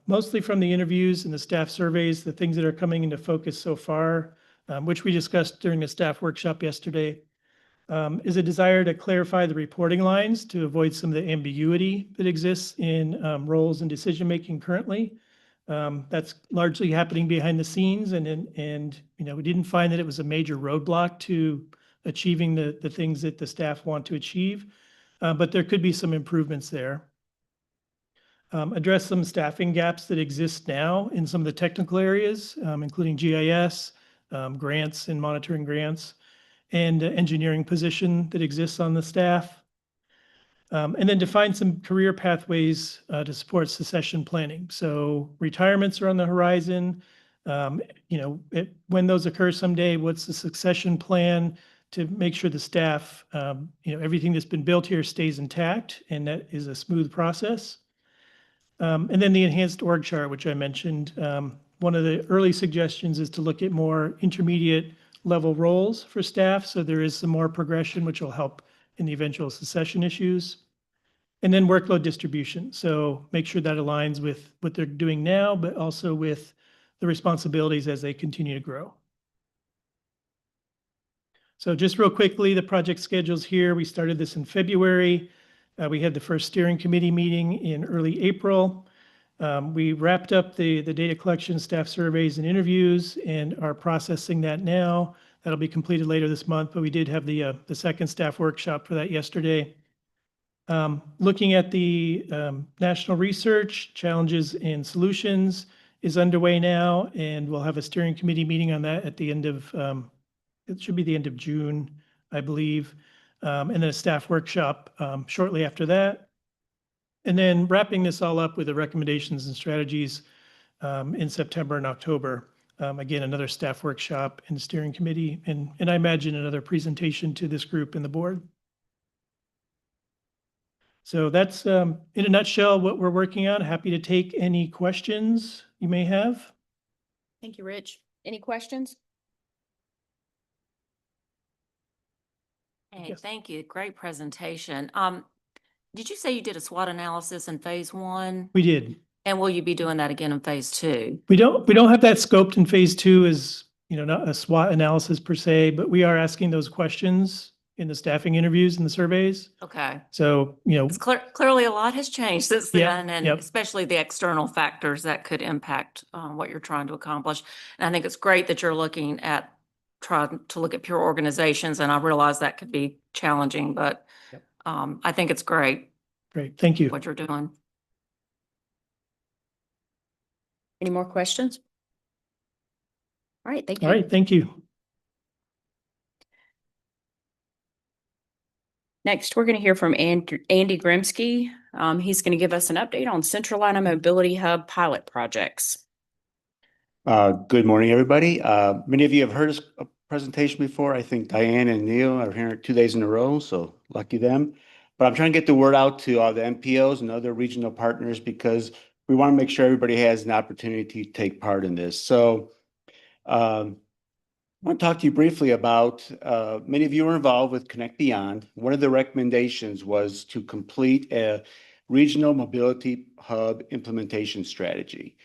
mostly from the interviews and the staff surveys. The things that are coming into focus so far, which we discussed during the staff workshop yesterday, is a desire to clarify the reporting lines to avoid some of the ambiguity that exists in roles and decision-making currently. That's largely happening behind the scenes, and we didn't find that it was a major roadblock to achieving the things that the staff want to achieve, but there could be some improvements there. address some staffing gaps that exist now in some of the technical areas, including GIS, grants and monitoring grants, and engineering position that exists on the staff. And then define some career pathways to support succession planning. So retirements are on the horizon. When those occur someday, what's the succession plan to make sure the staff, everything that's been built here stays intact and that is a smooth process. And then the enhanced org chart, which I mentioned. One of the early suggestions is to look at more intermediate level roles for staff. So there is some more progression, which will help in the eventual succession issues. And then workload distribution. So make sure that aligns with what they're doing now, but also with the responsibilities as they continue to grow. So just real quickly, the project schedule's here. We started this in February. We had the first steering committee meeting in early April. We wrapped up the data collection, staff surveys, and interviews, and are processing that now. That'll be completed later this month, but we did have the second staff workshop for that yesterday. Looking at the national research challenges and solutions is underway now, and we'll have a steering committee meeting on that at the end of, it should be the end of June, I believe, and then a staff workshop shortly after that. And then wrapping this all up with the recommendations and strategies in September and October. Again, another staff workshop and steering committee, and I imagine another presentation to this group and the board. So that's, in a nutshell, what we're working on. Happy to take any questions you may have. Thank you, Rich. Any questions? Hey, Yes. thank you. Great presentation. Did you say you did a SWOT analysis in phase 1? We did. And will you be doing that again in phase 2? We don't have that scoped in phase 2 as, not a SWOT analysis per se, but we are asking those questions in the staffing interviews and the surveys. Okay. So, It's clearly a lot has changed since Yep, then, and yep. especially the external factors that could impact what you're trying to accomplish. And I think it's great that you're trying to look at pure organizations, and I realize that could be challenging, but Yep. I think it's great Great, thank you. what you're doing. Any more questions? All right, thank you. All right, thank you. Next, we're going to hear from Andy Grimsky. He's going to give us an update on Central Atlanta Mobility Hub pilot projects. Good morning, everybody. Many of you have heard this presentation before. I think Diane and Neil are here 2 days in a row, so lucky them. But I'm trying to get the word out to all the MPOs and other regional partners because we want to make sure everybody has an opportunity to take part in this. So I want to talk to you briefly about, many of you were involved with Connect Beyond. One of the recommendations was to complete a regional mobility hub implementation strategy.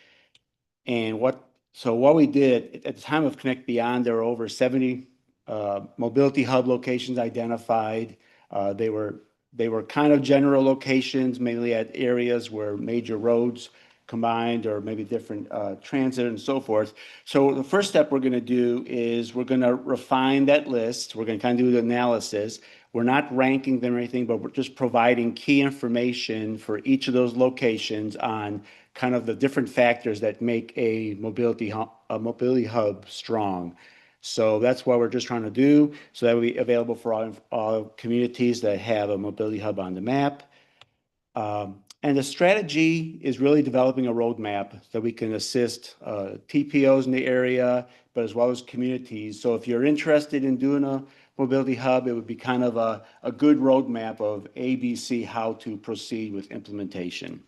And what we did at the time of Connect Beyond, there were over 70 mobility hub locations identified. They were kind of general locations, mainly at areas where major roads combined or maybe different transit and so forth. So the first step we're going to do is we're going to refine that list. We're going to kind of do the analysis. We're not ranking them or anything, but we're just providing key information for each of those locations on kind of the different factors that make a mobility hub strong. So that's what we're just trying to do, so that will be available for all communities that have a mobility hub on the map. And the strategy is really developing a roadmap that we can assist TPOs in the area, but as well as communities. So if you're interested in doing a mobility hub, it would be kind of a good roadmap of ABC, how to proceed with implementation.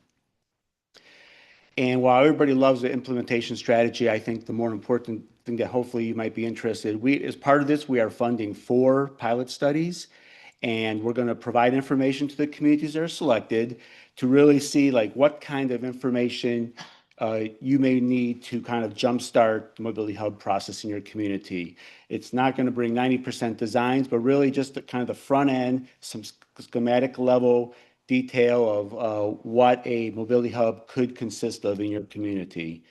And while everybody loves the implementation strategy, I think the more important thing that hopefully you might be interested, as part of this, we are funding 4 pilot studies, and we're going to provide information to the communities that are selected to really see like what kind of information you may need to kind of jumpstart the mobility hub process in your community. It's not going to bring 90% designs, but really just the kind of the front end, some schematic level detail of what a mobility hub could consist of in your community.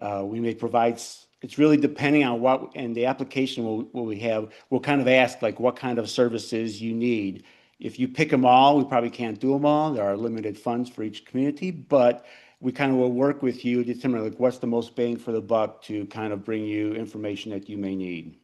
We may provide, it's really depending on what, and the application will we have, we'll kind of ask like what kind of services you need. If you pick them all, we probably can't do them all. There are limited funds for each community, but we kind of will work with you to determine like what's the most bang for the buck to kind of bring you information that you may need.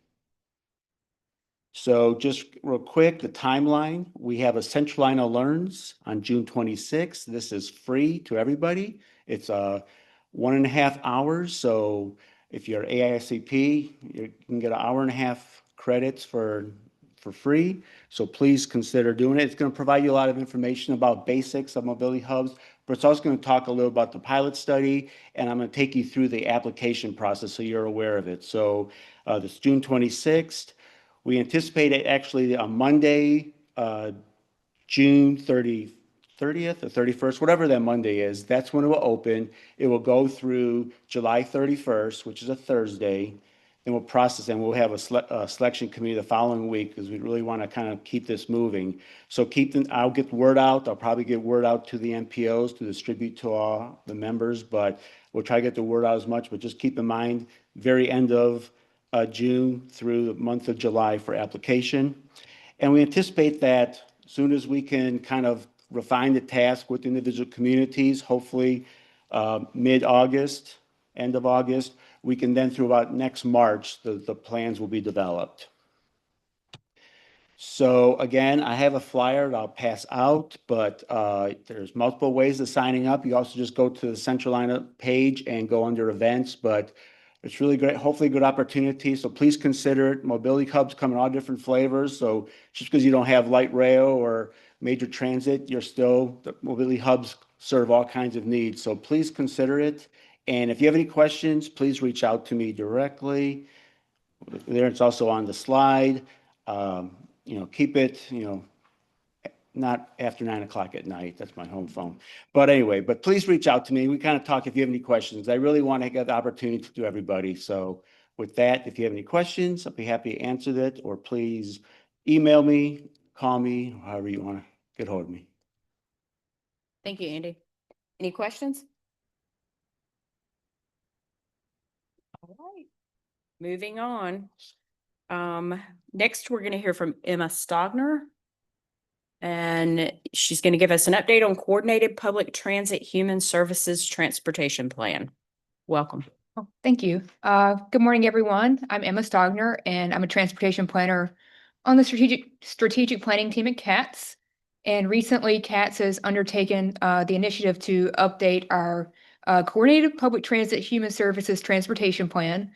So just real quick, the timeline, we have a Central Line Learns on June 26th. This is free to everybody. It's 1.5 hours. So if you're AICP, you can get 1.5 hours credits for free. So please consider doing it. It's going to provide you a lot of information about basics of mobility hubs, but it's also going to talk a little about the pilot study, and I'm going to take you through the application process so you're aware of it. So this June 26th. We anticipate it actually on Monday, June 30th or 31st, whatever that Monday is. That's when it will open. It will go through July 31st, which is a Thursday. Then we'll process and we'll have a selection committee the following week because we really want to kind of keep this moving. So I'll get the word out. I'll probably get word out to the MPOs to distribute to all the members, but we'll try to get the word out as much. But just keep in mind, very end of June through the month of July for application. And we anticipate that as soon as we can kind of refine the task with individual communities, hopefully mid-August, end of August, we can then through about next March, the plans will be developed. So again, I have a flyer that I'll pass out, but there's multiple ways of signing up. You also just go to the Central Line page and go under events, but it's really great, hopefully a good opportunity. So please consider it. Mobility hubs come in all different flavors. So just because you don't have light rail or major transit, the mobility hubs serve all kinds of needs. So please consider it. And if you have any questions, please reach out to me directly. There, it's also on the slide. Keep it, not after 9 o'clock at night. That's my home phone. But anyway, please reach out to me. We kind of talk if you have any questions. I really want to get the opportunity to everybody. So with that, if you have any questions, I'll be happy to answer that, or please email me, call me, however you want to get hold of me. Thank you, Andy. Any questions? All right, moving on. Next, we're going to hear from Emma Stogner. And she's going to give us an update on Coordinated Public Transit Human Services Transportation Plan. Welcome. Oh, thank you. Good morning, everyone. I'm Emma Stogner, and I'm a transportation planner on the strategic planning team at CATS. And recently, CATS has undertaken the initiative to update our Coordinated Public Transit Human Services Transportation Plan.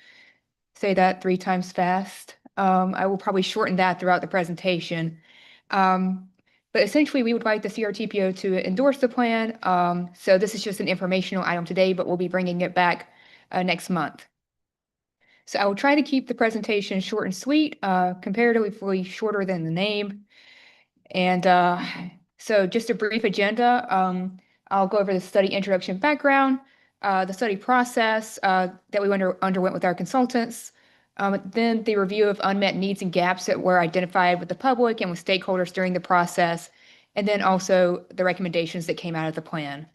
Say that 3 times fast. I will probably shorten that throughout the presentation. But essentially, we would like the CRTPO to endorse the plan. So this is just an informational item today, but we'll be bringing it back next month. So I will try to keep the presentation short and sweet, comparatively shorter than the name. And so just a brief agenda. I'll go over the study introduction background, the study process that we underwent with our consultants, then the review of unmet needs and gaps that were identified with the public and with stakeholders during the process, and then also the recommendations that came out of the plan.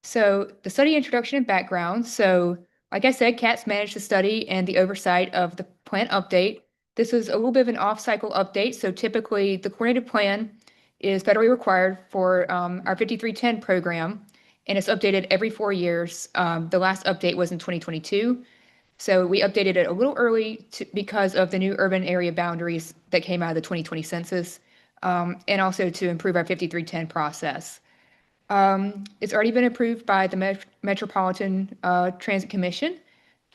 So the study introduction and background. So like I said, CATS managed the study and the oversight of the plan update. This was a little bit of an off-cycle update. So typically the coordinated plan is federally required for our 5310 program, and it's updated every 4 years. The last update was in 2022. So we updated it a little early because of the new urban area boundaries that came out of the 2020 census, and also to improve our 5310 process. It's already been approved by the Metropolitan Transit Commission,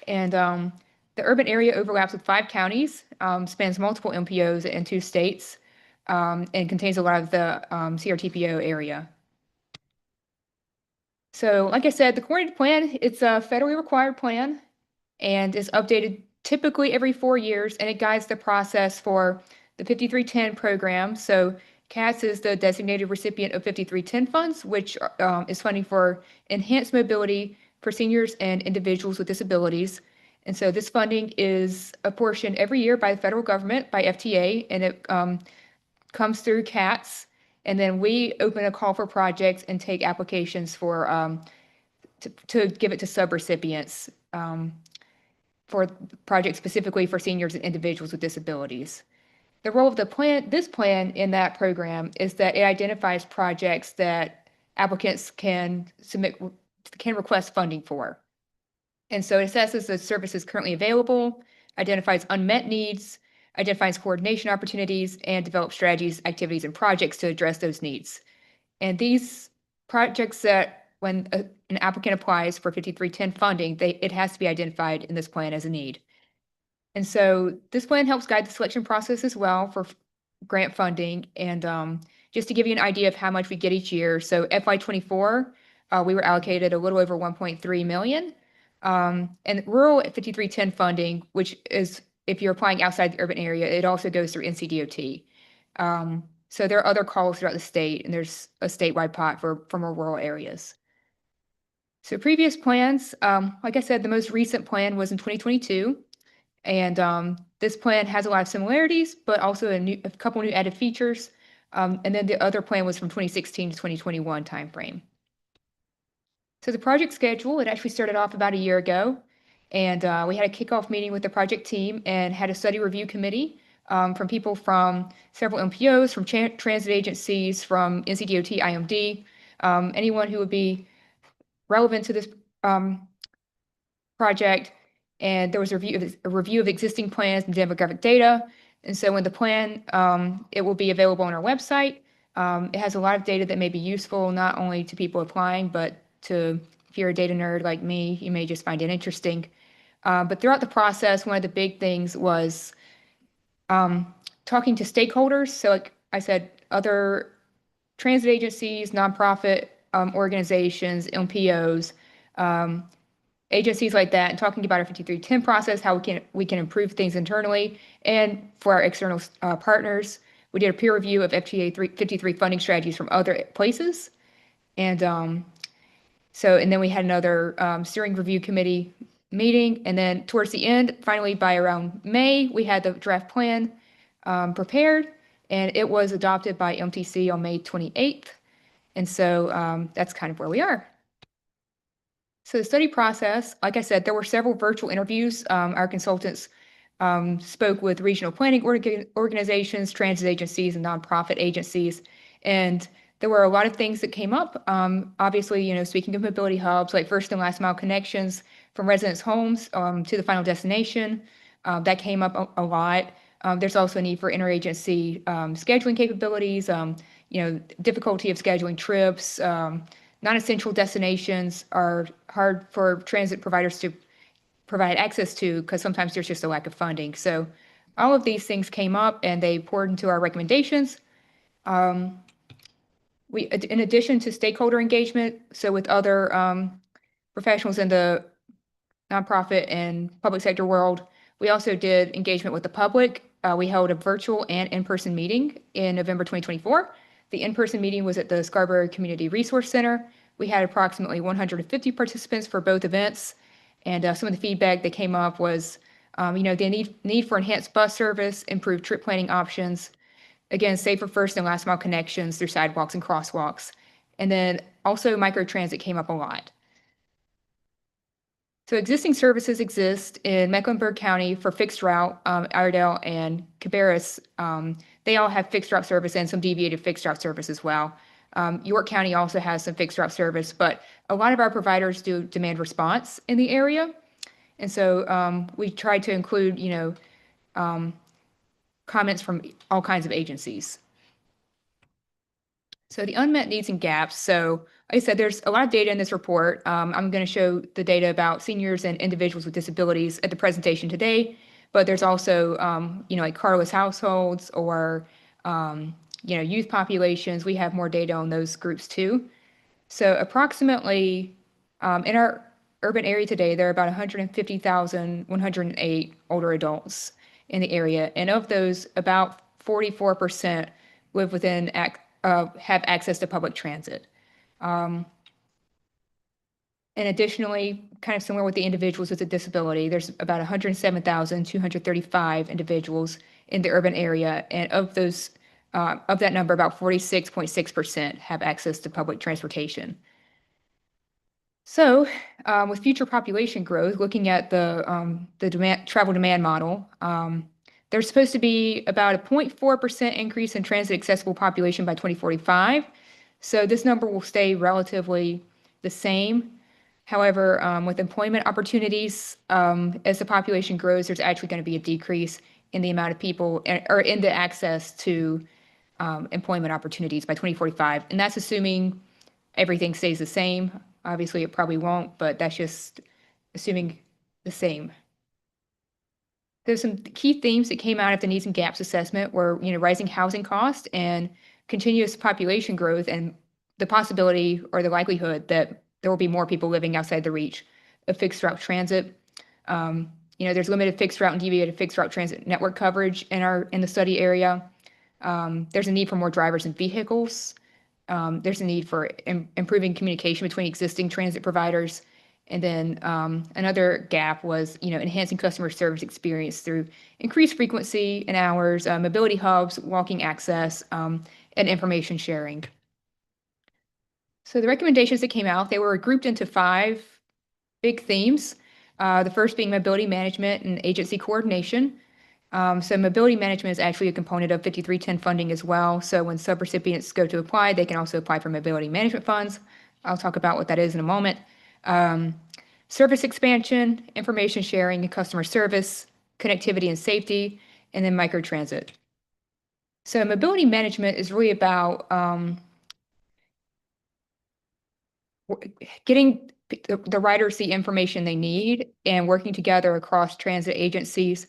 and the urban area overlaps with 5 counties, spans multiple MPOs in 2 states, and contains a lot of the CRTPO area. So like I said, the coordinated plan, it's a federally required plan and is updated typically every 4 years, and it guides the process for the 5310 program. So CATS is the designated recipient of 5310 funds, which is funding for enhanced mobility for seniors and individuals with disabilities. And so this funding is apportioned every year by the federal government, by FTA, and it comes through CATS. And then we open a call for projects and take applications for to give it to subrecipients for projects specifically for seniors and individuals with disabilities. The role of this plan in that program is that it identifies projects that applicants can request funding for. And so it assesses the services currently available, identifies unmet needs, identifies coordination opportunities, and develops strategies, activities, and projects to address those needs. And these projects that when an applicant applies for 5310 funding, it has to be identified in this plan as a need. And so this plan helps guide the selection process as well for grant funding. And just to give you an idea of how much we get each year, so FY24, we were allocated a little over 1.3 million. And rural 5310 funding, which is if you're applying outside the urban area, it also goes through NCDOT. So there are other calls throughout the state, and there's a statewide pot for more rural areas. So previous plans, like I said, the most recent plan was in 2022. And this plan has a lot of similarities, but also a couple new added features. And then the other plan was from 2016 to 2021 timeframe. So the project schedule, it actually started off about a year ago. And we had a kickoff meeting with the project team and had a study review committee from people from several MPOs, from transit agencies, from NCDOT, IMD, anyone who would be relevant to this project. And there was a review of existing plans and demographic data. And so when the plan, it will be available on our website. It has a lot of data that may be useful, not only to people applying, but if you're a data nerd like me, you may just find it interesting. But throughout the process, one of the big things was talking to stakeholders. So like I said, other transit agencies, nonprofit organizations, MPOs, agencies like that, and talking about our 5310 process, how we can improve things internally. And for our external partners, we did a peer review of FTA 53 funding strategies from other places. And and then we had another steering review committee meeting. And then towards the end, finally by around May, we had the draft plan prepared, and it was adopted by MTC on May 28th. And so that's kind of where we are. So the study process, like I said, there were several virtual interviews. Our consultants spoke with regional planning organizations, transit agencies, and nonprofit agencies. And there were a lot of things that came up. Obviously, speaking of mobility hubs, like first and last mile connections from residents' homes to the final destination, that came up a lot. There's also a need for interagency scheduling capabilities, difficulty of scheduling trips. Non-essential destinations are hard for transit providers to provide access to because sometimes there's just a lack of funding. So all of these things came up and they poured into our recommendations. In addition to stakeholder engagement, so with other professionals in the nonprofit and public sector world, we also did engagement with the public. We held a virtual and in-person meeting in November 2024. The in-person meeting was at the Scarborough Community Resource Center. We had approximately 150 participants for both events. And some of the feedback that came up was, the need for enhanced bus service, improved trip planning options, again, safer first and last mile connections through sidewalks and crosswalks. And then also microtransit came up a lot. So existing services exist in Mecklenburg County for fixed route, Iredell and Cabarrus. They all have fixed route service and some deviated fixed route service as well. York County also has some fixed route service, but a lot of our providers do demand response in the area. And so we tried to include, comments from all kinds of agencies. So the unmet needs and gaps. So like I said, there's a lot of data in this report. I'm going to show the data about seniors and individuals with disabilities at the presentation today, but there's also, like carless households or, youth populations. We have more data on those groups too. So approximately in our urban area today, there are about 150,108 older adults in the area. And of those, about 44% live within have access to public transit. And additionally, kind of similar with the individuals with a disability, there's about 107,235 individuals in the urban area. And of those, of that number, about 46.6% have access to public transportation. So with future population growth, looking at the travel demand model, there There's supposed to be about a 0.4% increase in transit accessible population by 2045. So this number will stay relatively the same. However, with employment opportunities, as the population grows, there's actually going to be a decrease in the amount of people or in the access to employment opportunities by 2045. And that's assuming everything stays the same. Obviously, it probably won't, but that's just assuming the same. There's some key themes that came out of the needs and gaps assessment were, rising housing costs and continuous population growth and the possibility or the likelihood that there will be more people living outside the reach of fixed route transit. There's limited fixed route and deviated fixed route transit network coverage in the study area. There's a need for more drivers and vehicles. There's a need for improving communication between existing transit providers. And then another gap was, enhancing customer service experience through increased frequency and hours, mobility hubs, walking access, and information sharing. So the recommendations that came out, they were grouped into 5 big themes. The first being mobility management and agency coordination. So mobility management is actually a component of 5310 funding as well. So when subrecipients go to apply, they can also apply for mobility management funds. I'll talk about what that is in a moment. Service expansion, information sharing and customer service, connectivity and safety, and then microtransit. So mobility management is really about getting the riders the information they need and working together across transit agencies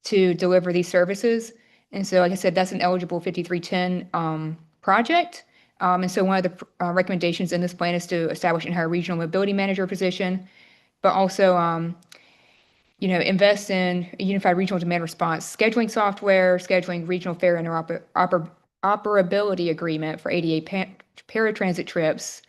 to deliver these services. And so, like I said, that's an eligible 5310 project. And so one of the recommendations in this plan is to establish and hire a regional mobility manager position, but also, invest in a unified regional demand response, scheduling software, scheduling regional fare interoperability agreement for ADA paratransit trips,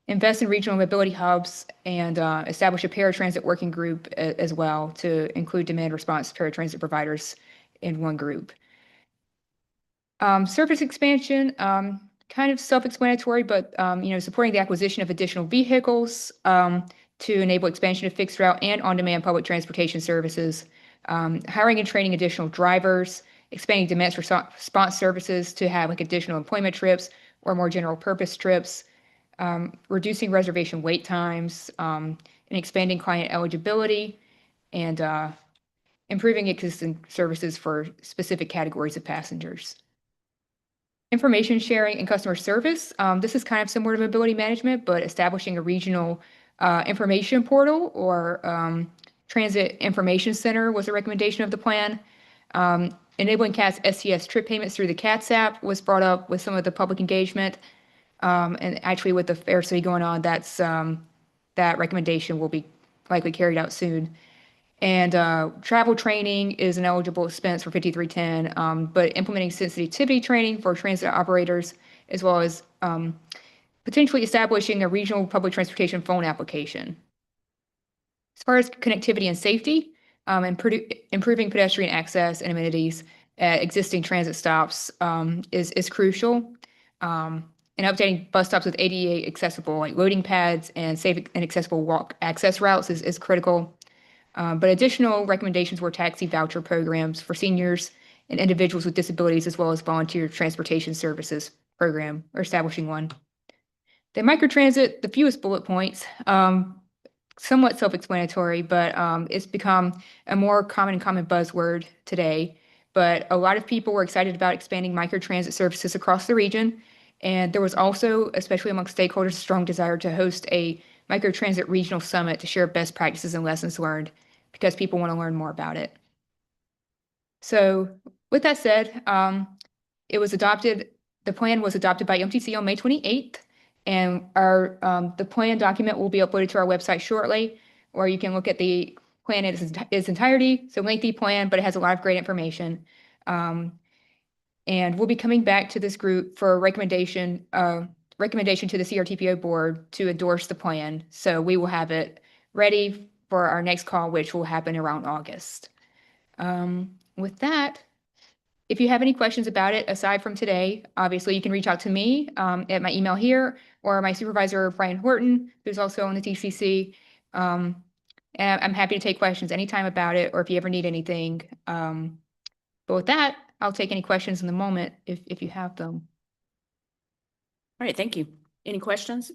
invest in regional mobility hubs, and establish a paratransit working group as well to include demand response paratransit providers in one group. Service expansion, kind of self-explanatory, but supporting the acquisition of additional vehicles to enable expansion of fixed route and on-demand public transportation services, hiring and training additional drivers, expanding demand response services to have additional employment trips or more general purpose trips, reducing reservation wait times, and expanding client eligibility, and improving existing services for specific categories of passengers. Information sharing and customer service. This is kind of similar to mobility management, but establishing a regional information portal or transit information center was a recommendation of the plan. Enabling CATS STS trip payments through the CATS app was brought up with some of the public engagement. And actually with the fair city going on, that recommendation will be likely carried out soon. And travel training is an eligible expense for 5310, but implementing sensitivity training for transit operators, as well as potentially establishing a regional public transportation phone application. As far as connectivity and safety, improving pedestrian access and amenities at existing transit stops is crucial. And updating bus stops with ADA accessible, loading pads and safe and accessible walk access routes is critical. But additional recommendations were taxi voucher programs for seniors and individuals with disabilities, as well as volunteer transportation services program, or establishing one. The microtransit, the fewest bullet points, somewhat self-explanatory, but it's become a more common buzzword today. But a lot of people were excited about expanding microtransit services across the region. And there was also, especially among stakeholders, a strong desire to host a microtransit regional summit to share best practices and lessons learned because people want to learn more about it. So with that said, the plan was adopted by MTC on May 28th, and the plan document will be uploaded to our website shortly, where you can look at the plan in its entirety. It's a lengthy plan, but it has a lot of great information. And we'll be coming back to this group for a recommendation to the CRTPO board to endorse the plan. So we will have it ready for our next call, which will happen around August. With that, if you have any questions about it, aside from today, obviously you can reach out to me at my email here or my supervisor, Brian Horton, who's also on the TCC. And And I'm happy to take questions anytime about it, or if you ever need anything. But with that, I'll take any questions in the moment if you have them. All right, thank you. Any questions?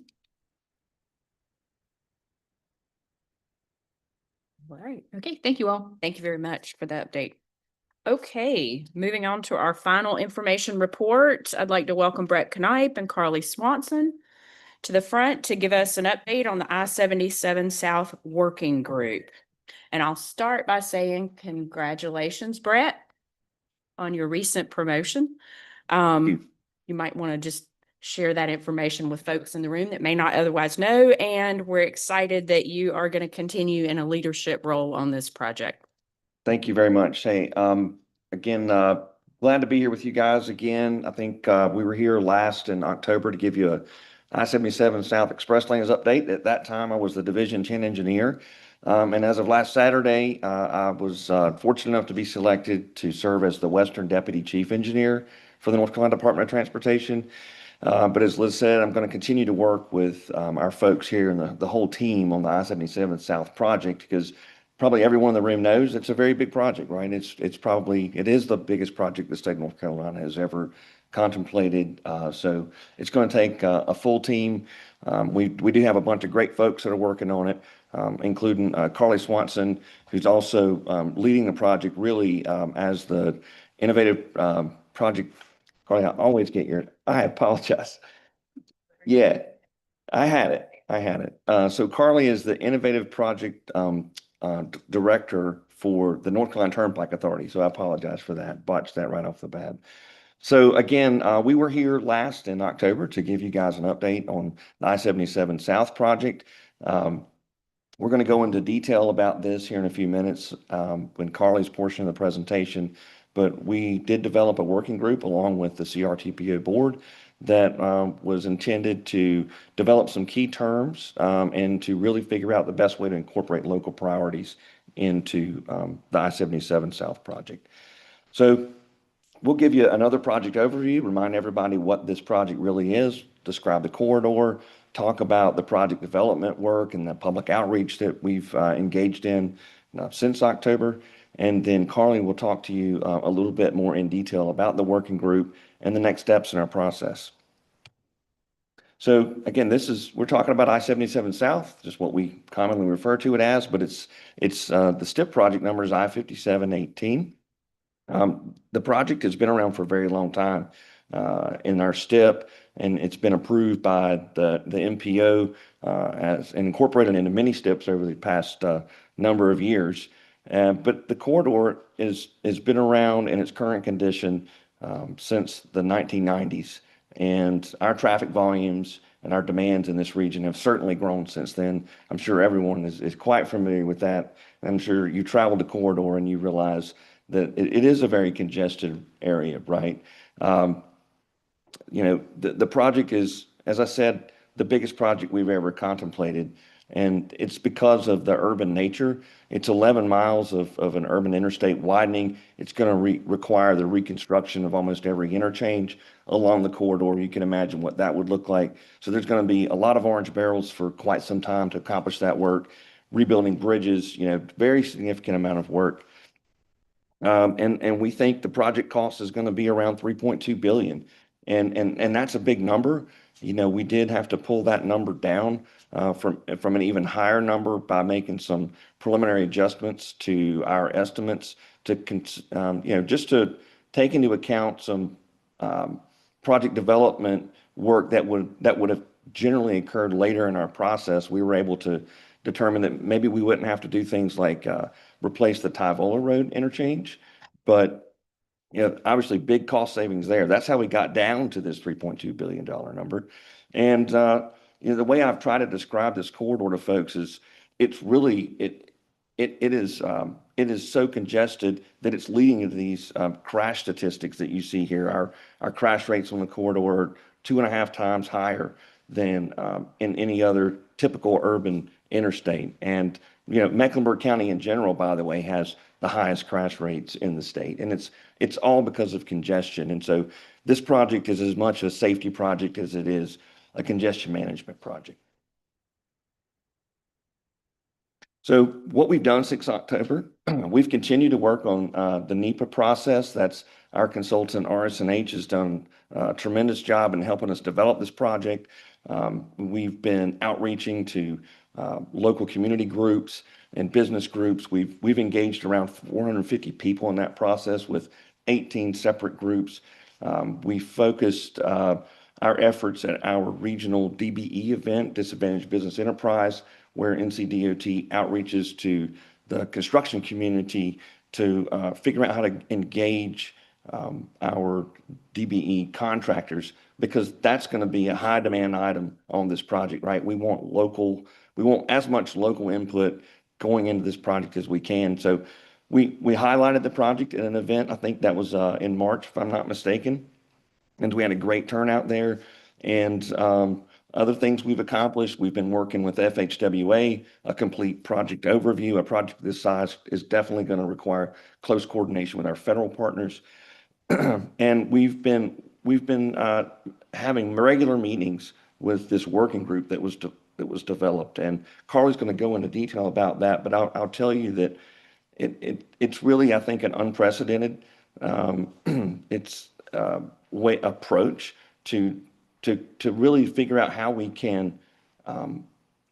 All right. Okay, thank you all. Thank you very much for the update. Okay, moving on to our final information report. I'd like to welcome Brett Knipe and Carly Swanson to the front to give us an update on the I-77 South Working Group. And I'll start by saying congratulations, Brett, on your recent promotion. You might want to just share that information with folks in the room that may not otherwise know. And we're excited that you are going to continue in a leadership role on this project. Thank you very much. Hey, again, glad to be here with you guys again. I think we were here last in October to give you a I-77 South Express Lanes update. At that time, I was the Division 10 engineer. And as of last Saturday, I was fortunate enough to be selected to serve as the Western Deputy Chief Engineer for the North Carolina Department of Transportation. But as Liz said, I'm going to continue to work with our folks here and the whole team on the I-77 South project, because probably everyone in the room knows it's a very big project, right? It is the biggest project the state of North Carolina has ever contemplated. So it's going to take a full team. We do have a bunch of great folks that are working on it, including Carly Swanson, who's also leading the project really as the innovative project. Carly, I apologize. Yeah, I had it. So Carly is the innovative project director for the North Carolina Turnpike Authority. So I apologize for that. Botched that right off the bat. So again, we were here last in October to give you guys an update on the I-77 South project. We're going to go into detail about this here in a few minutes when Carly's portion of the presentation. But we did develop a working group along with the CRTPO board that was intended to develop some key terms and to really figure out the best way to incorporate local priorities into the I-77 South project. So we'll give you another project overview, remind everybody what this project really is, describe the corridor, talk about the project development work and the public outreach that we've engaged in since October. And then Carly will talk to you a little bit more in detail about the working group and the next steps in our process. So again, we're talking about I-77 South, just what we commonly refer to it as, but it's the STIP project number is I-5718. The project has been around for a very long time in our STIP, and it's been approved by the MPO as incorporated into many STIPs over the past number of years. But the corridor has been around in its current condition since the 1990s. And our traffic volumes and our demands in this region have certainly grown since then. I'm sure everyone is quite familiar with that. I'm sure you traveled the corridor and you realize that it is a very congested area, right? The project is, as I said, the biggest project we've ever contemplated. And it's because of the urban nature. It's 11 miles of an urban interstate widening. It's going to require the reconstruction of almost every interchange along the corridor. You can imagine what that would look like. So there's going to be a lot of orange barrels for quite some time to accomplish that work. Rebuilding bridges, very significant amount of work. And we think the project cost is going to be around 3.2 billion. And that's a big number. We did have to pull that number down from an even higher number by making some preliminary adjustments to our estimates to just to take into account some project development work that would have generally occurred later in our process. We were able to determine that maybe we wouldn't have to do things like replace the Tyvola Road interchange, but obviously big cost savings there. That's how we got down to this $3.2 billion number. And the way I've tried to describe this corridor to folks is it's really it is so congested that it's leading to these crash statistics that you see here. Our crash rates on the corridor are 2.5 times higher than in any other typical urban interstate. And Mecklenburg County in general, by the way, has the highest crash rates in the state, and it's all because of congestion. And so this project is as much a safety project as it is a congestion management project. So what we've done since October, we've continued to work on the NEPA process. That's our consultant, RS&H, has done a tremendous job in helping us develop this project. We've been outreaching to local community groups and business groups. We've engaged around 450 people in that process with 18 separate groups. We focused our efforts at our regional DBE event, Disadvantaged Business Enterprise, where NCDOT outreaches to the construction community to figure out how to engage our DBE contractors, because that's going to be a high demand item on this project, right? We want as much local input going into this project as we can. So we highlighted the project at an event, I think that was in March, if I'm not mistaken. And we had a great turnout there. And other things we've accomplished, we've been working with FHWA, a complete project overview. A project this size is definitely going to require close coordination with our federal partners. And we've been having regular meetings with this working group that was developed. And Carly's going to go into detail about that, but I'll tell you that it's really, I think, an unprecedented approach to really figure out how we can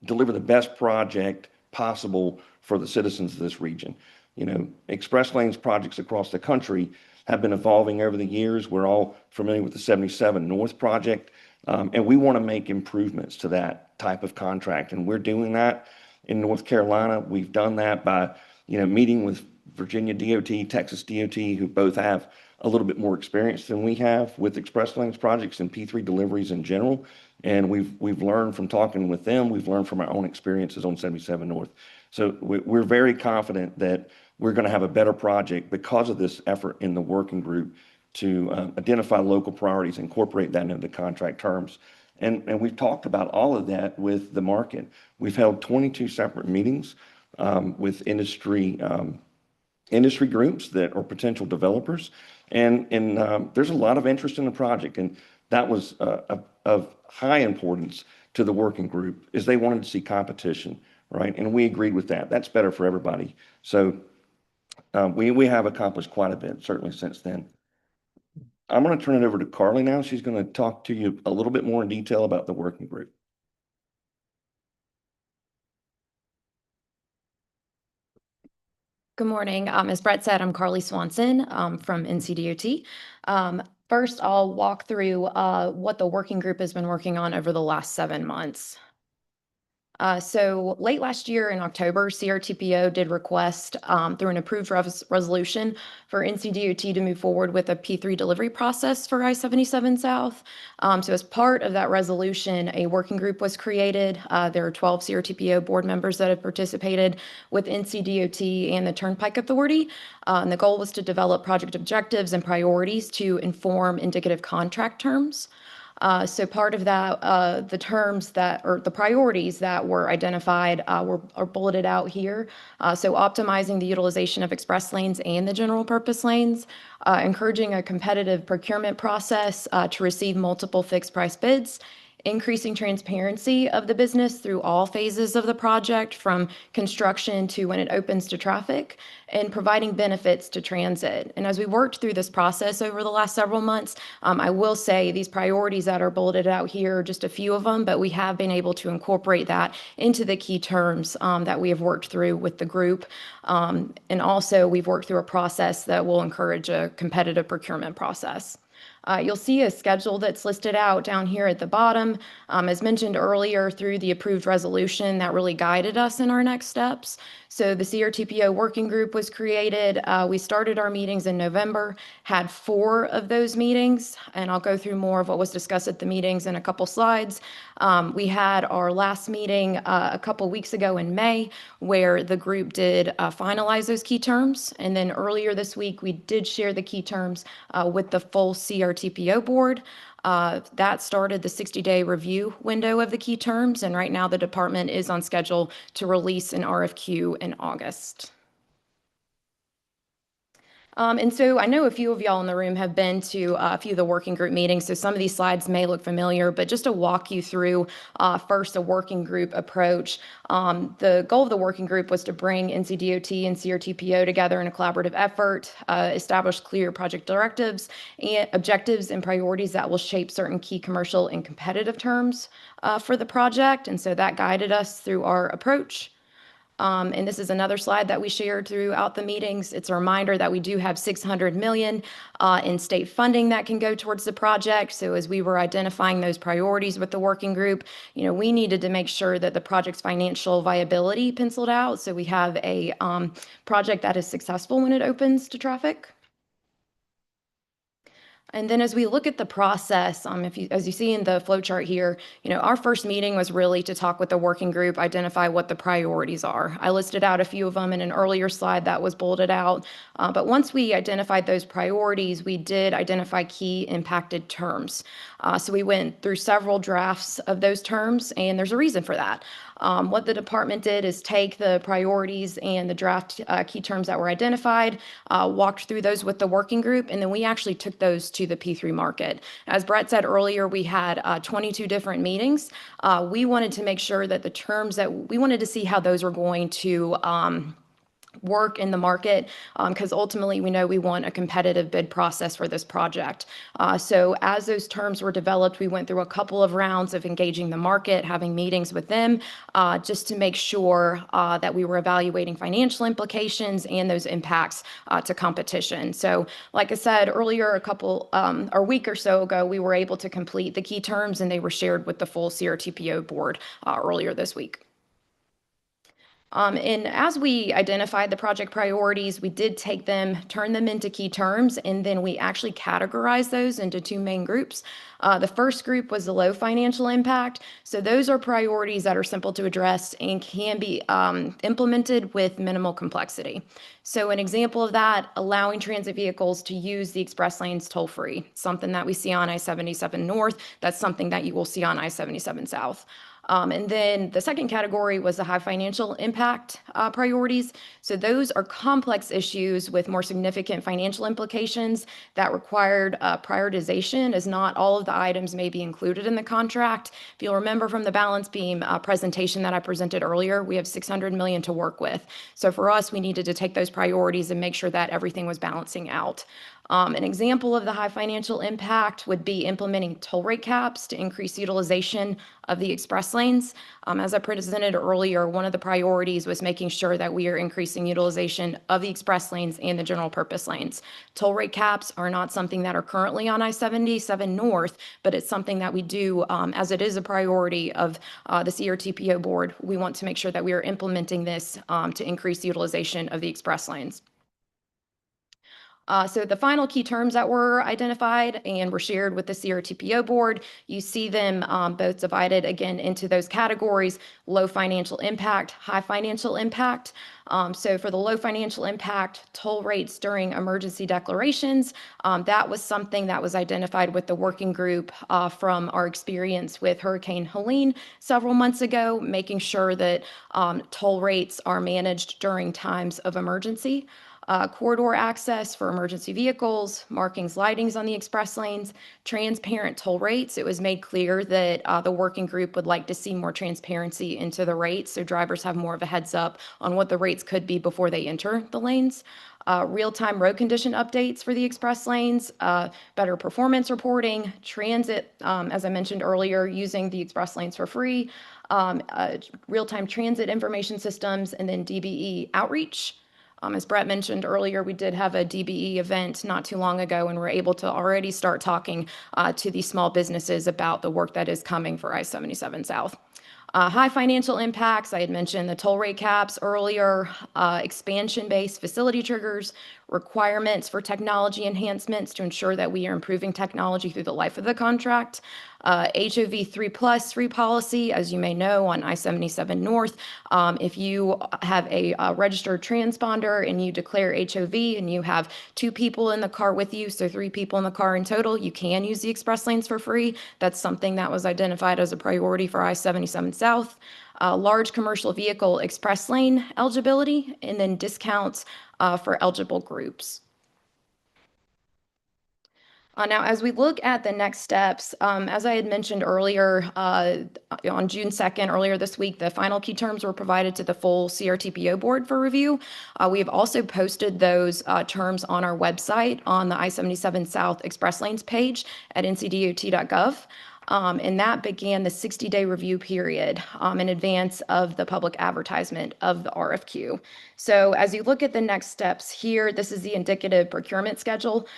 deliver the best project possible for the citizens of this region. You know, express lanes projects across the country have been evolving over the years. We're all familiar with the 77 North project, and we want to make improvements to that type of contract. And we're doing that in North Carolina. We've done that by, meeting with Virginia DOT, Texas DOT, who both have a little bit more experience than we have with express lanes projects and P3 deliveries in general. And we've learned from talking with them. We've learned from our own experiences on 77 North. So we're very confident that we're going to have a better project because of this effort in the working group to identify local priorities, incorporate that into the contract terms. And we've talked about all of that with the market. We've held 22 separate meetings with industry groups that are potential developers. And there's a lot of interest in the project. And that was of high importance to the working group, is they wanted to see competition, right? And we agreed with that. That's better for everybody. So we have accomplished quite a bit, certainly since then. I'm going to turn it over to Carly now. She's going to talk to you a little bit more in detail about the working group. Good morning. As Brett said, I'm Carly Swanson from NCDOT. First, I'll walk through what the working group has been working on over the last 7 months. So late last year in October, CRTPO did request through an approved resolution for NCDOT to move forward with a P3 delivery process for I-77 South. So as part of that resolution, a working group was created. There are 12 CRTPO board members that have participated with NCDOT and the Turnpike Authority. And the goal was to develop project objectives and priorities to inform indicative contract terms. So part of that, the terms or the priorities that were identified are bulleted out here. So optimizing the utilization of express lanes and the general purpose lanes, encouraging a competitive procurement process to receive multiple fixed price bids, increasing transparency of the business through all phases of the project, from construction to when it opens to traffic, and providing benefits to transit. And as we worked through this process over the last several months, I will say these priorities that are bulleted out here are just a few of them, but we have been able to incorporate that into the key terms that we have worked through with the group. And also we've worked through a process that will encourage a competitive procurement process. You'll see a schedule that's listed out down here at the bottom. As mentioned earlier, through the approved resolution that really guided us in our next steps. So the CRTPO working group was created. We started our meetings in November, had 4 of those meetings, and I'll go through more of what was discussed at the meetings in a couple slides. We had our last meeting a couple weeks ago in May, where the group did finalize those key terms. And then earlier this week, we did share the key terms with the full CRTPO board. That started the 60-day review window of the key terms, and right now the department is on schedule to release an RFQ in August. And so I know a few of y'all in the room have been to a few of the working group meetings, so some of these slides may look familiar, but just to walk you through first a working group approach. The goal of the working group was to bring NCDOT and CRTPO together in a collaborative effort, establish clear project directives and objectives and priorities that will shape certain key commercial and competitive terms for the project. And so that guided us through our approach. And this is another slide that we shared throughout the meetings. It's a reminder that we do have 600 million in state funding that can go towards the project. So as we were identifying those priorities with the working group, we needed to make sure that the project's financial viability penciled out. So we have a project that is successful when it opens to traffic. And then as we look at the process, as you see in the flow chart here, our first meeting was really to talk with the working group, identify what the priorities are. I listed out a few of them in an earlier slide that was bulleted out. But once we identified those priorities, we did identify key impacted terms. So we went through several drafts of those terms, and there's a reason for that. What the department did is take the priorities and the draft key terms that were identified, walked through those with the working group, and then we actually took those to the P3 market. As Brett said earlier, we had 22 different meetings. We wanted to make sure that the terms that we wanted to see how those were going to work in the market, because ultimately we know we want a competitive bid process for this project. So as those terms were developed, we went through a couple of rounds of engaging the market, having meetings with them, just to make sure that we were evaluating financial implications and those impacts to competition. So like I said earlier, a week or so ago, we were able to complete the key terms, and they were shared with the full CRTPO board earlier this week. And as we identified the project priorities, we did take them, turn them into key terms, and then we actually categorized those into two main groups. The first group was the low financial impact. So those are priorities that are simple to address and can be implemented with minimal complexity. So an example of that, allowing transit vehicles to use the express lanes toll-free, something that we see on I-77 North. That's something that you will see on I-77 South. And then the second category was the high financial impact priorities. So those are complex issues with more significant financial implications that required prioritization, as not all of the items may be included in the contract. If you'll remember from the balance beam presentation that I presented earlier, we have 600 million to work with. So for us, we needed to take those priorities and make sure that everything was balancing out. An example of the high financial impact would be implementing toll rate caps to increase utilization of the express lanes. As I presented earlier, one of the priorities was making sure that we are increasing utilization of the express lanes and the general purpose lanes. Toll rate caps are not something that are currently on I-77 North, but it's something that we do, as it is a priority of the CRTPO board. We want to make sure that we are implementing this to increase utilization of the express lanes. So the final key terms that were identified and were shared with the CRTPO board, you see them both divided again into those categories: low financial impact, high financial impact. So for the low financial impact, toll rates during emergency declarations, that was something that was identified with the working group from our experience with Hurricane Helene several months ago, making sure that toll rates are managed during times of emergency. Corridor access for emergency vehicles, markings, lightings on the express lanes, transparent toll rates. It was made clear that the working group would like to see more transparency into the rates, so drivers have more of a heads up on what the rates could be before they enter the lanes. Real-time road condition updates for the express lanes, better performance reporting, transit, as I mentioned earlier, using the express lanes for free, real-time transit information systems, and then DBE outreach. As Brett mentioned earlier, we did have a DBE event not too long ago, and we're able to already start talking to these small businesses about the work that is coming for I-77 South. High financial impacts, I had mentioned the toll rate caps earlier, expansion-based facility triggers, requirements for technology enhancements to ensure that we are improving technology through the life of the contract, HOV 3+ free policy, as you may know, on I-77 North. If you have a registered transponder and you declare HOV and you have 2 people in the car with you, so 3 people in the car in total, you can use the express lanes for free. That's something that was identified as a priority for I-77 South. Large commercial vehicle express lane eligibility, and then discounts for eligible groups. Now, as we look at the next steps, as I had mentioned earlier, on June 2nd, earlier this week, the final key terms were provided to the full CRTPO board for review. We have also posted those terms on our website on the I-77 South Express Lanes page at ncdot.gov. And that began the 60-day review period in advance of the public advertisement of the RFQ. So as you look at the next steps here, this is the indicative procurement schedule,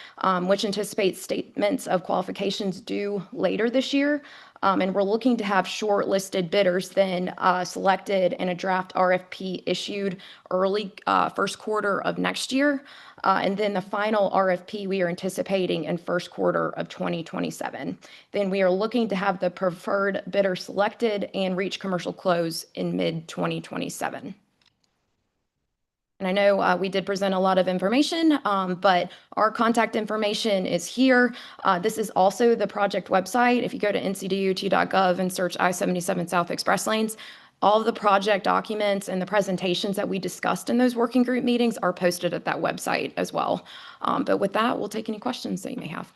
which anticipates statements of qualifications due later this year. And we're looking to have shortlisted bidders then selected and a draft RFP issued early first quarter of next year. And then the final RFP we are anticipating in first quarter of 2027. Then we are looking to have the preferred bidder selected and reach commercial close in mid-2027. And I know we did present a lot of information, but our contact information is here. This is also the project website. If you go to ncdot.gov and search I-77 South Express Lanes, all of the project documents and the presentations that we discussed in those working group meetings are posted at that website as well. But with that, we'll take any questions that you may have.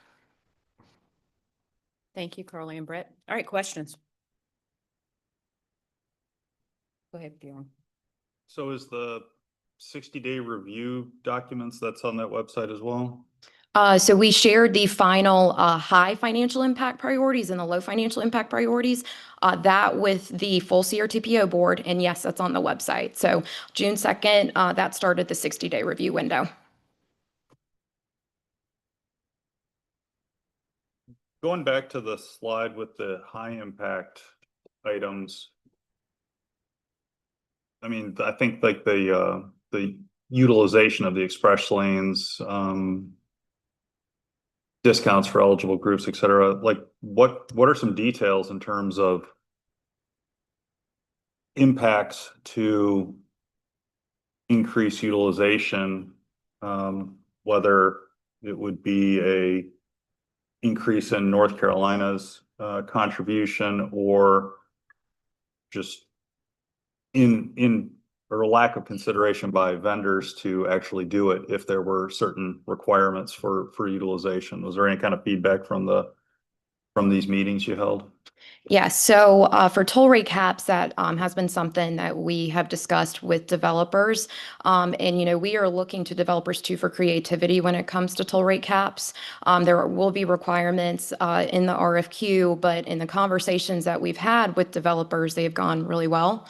Thank you, Carly and Brett. All right, questions? Go ahead, Bjorn. So is the 60-day review documents that's on that website as well? So we shared the final high financial impact priorities and the low financial impact priorities, that with the full CRTPO board. And yes, that's on the website. So June 2nd, that started the 60-day review window. Going back to the slide with the high impact items. I mean, I think like the utilization of the express lanes, discounts for eligible groups, et cetera. Like what are some details in terms of impacts to increase utilization, whether it would be a increase in North Carolina's contribution or just in or lack of consideration by vendors to actually do it if there were certain requirements for utilization. Was there any kind of feedback from these meetings you held? Yeah, so for toll rate caps, that has been something that we have discussed with developers. And, you know, we are looking to developers too for creativity when it comes to toll rate caps. There will be requirements in the RFQ, but in the conversations that we've had with developers, they have gone really well.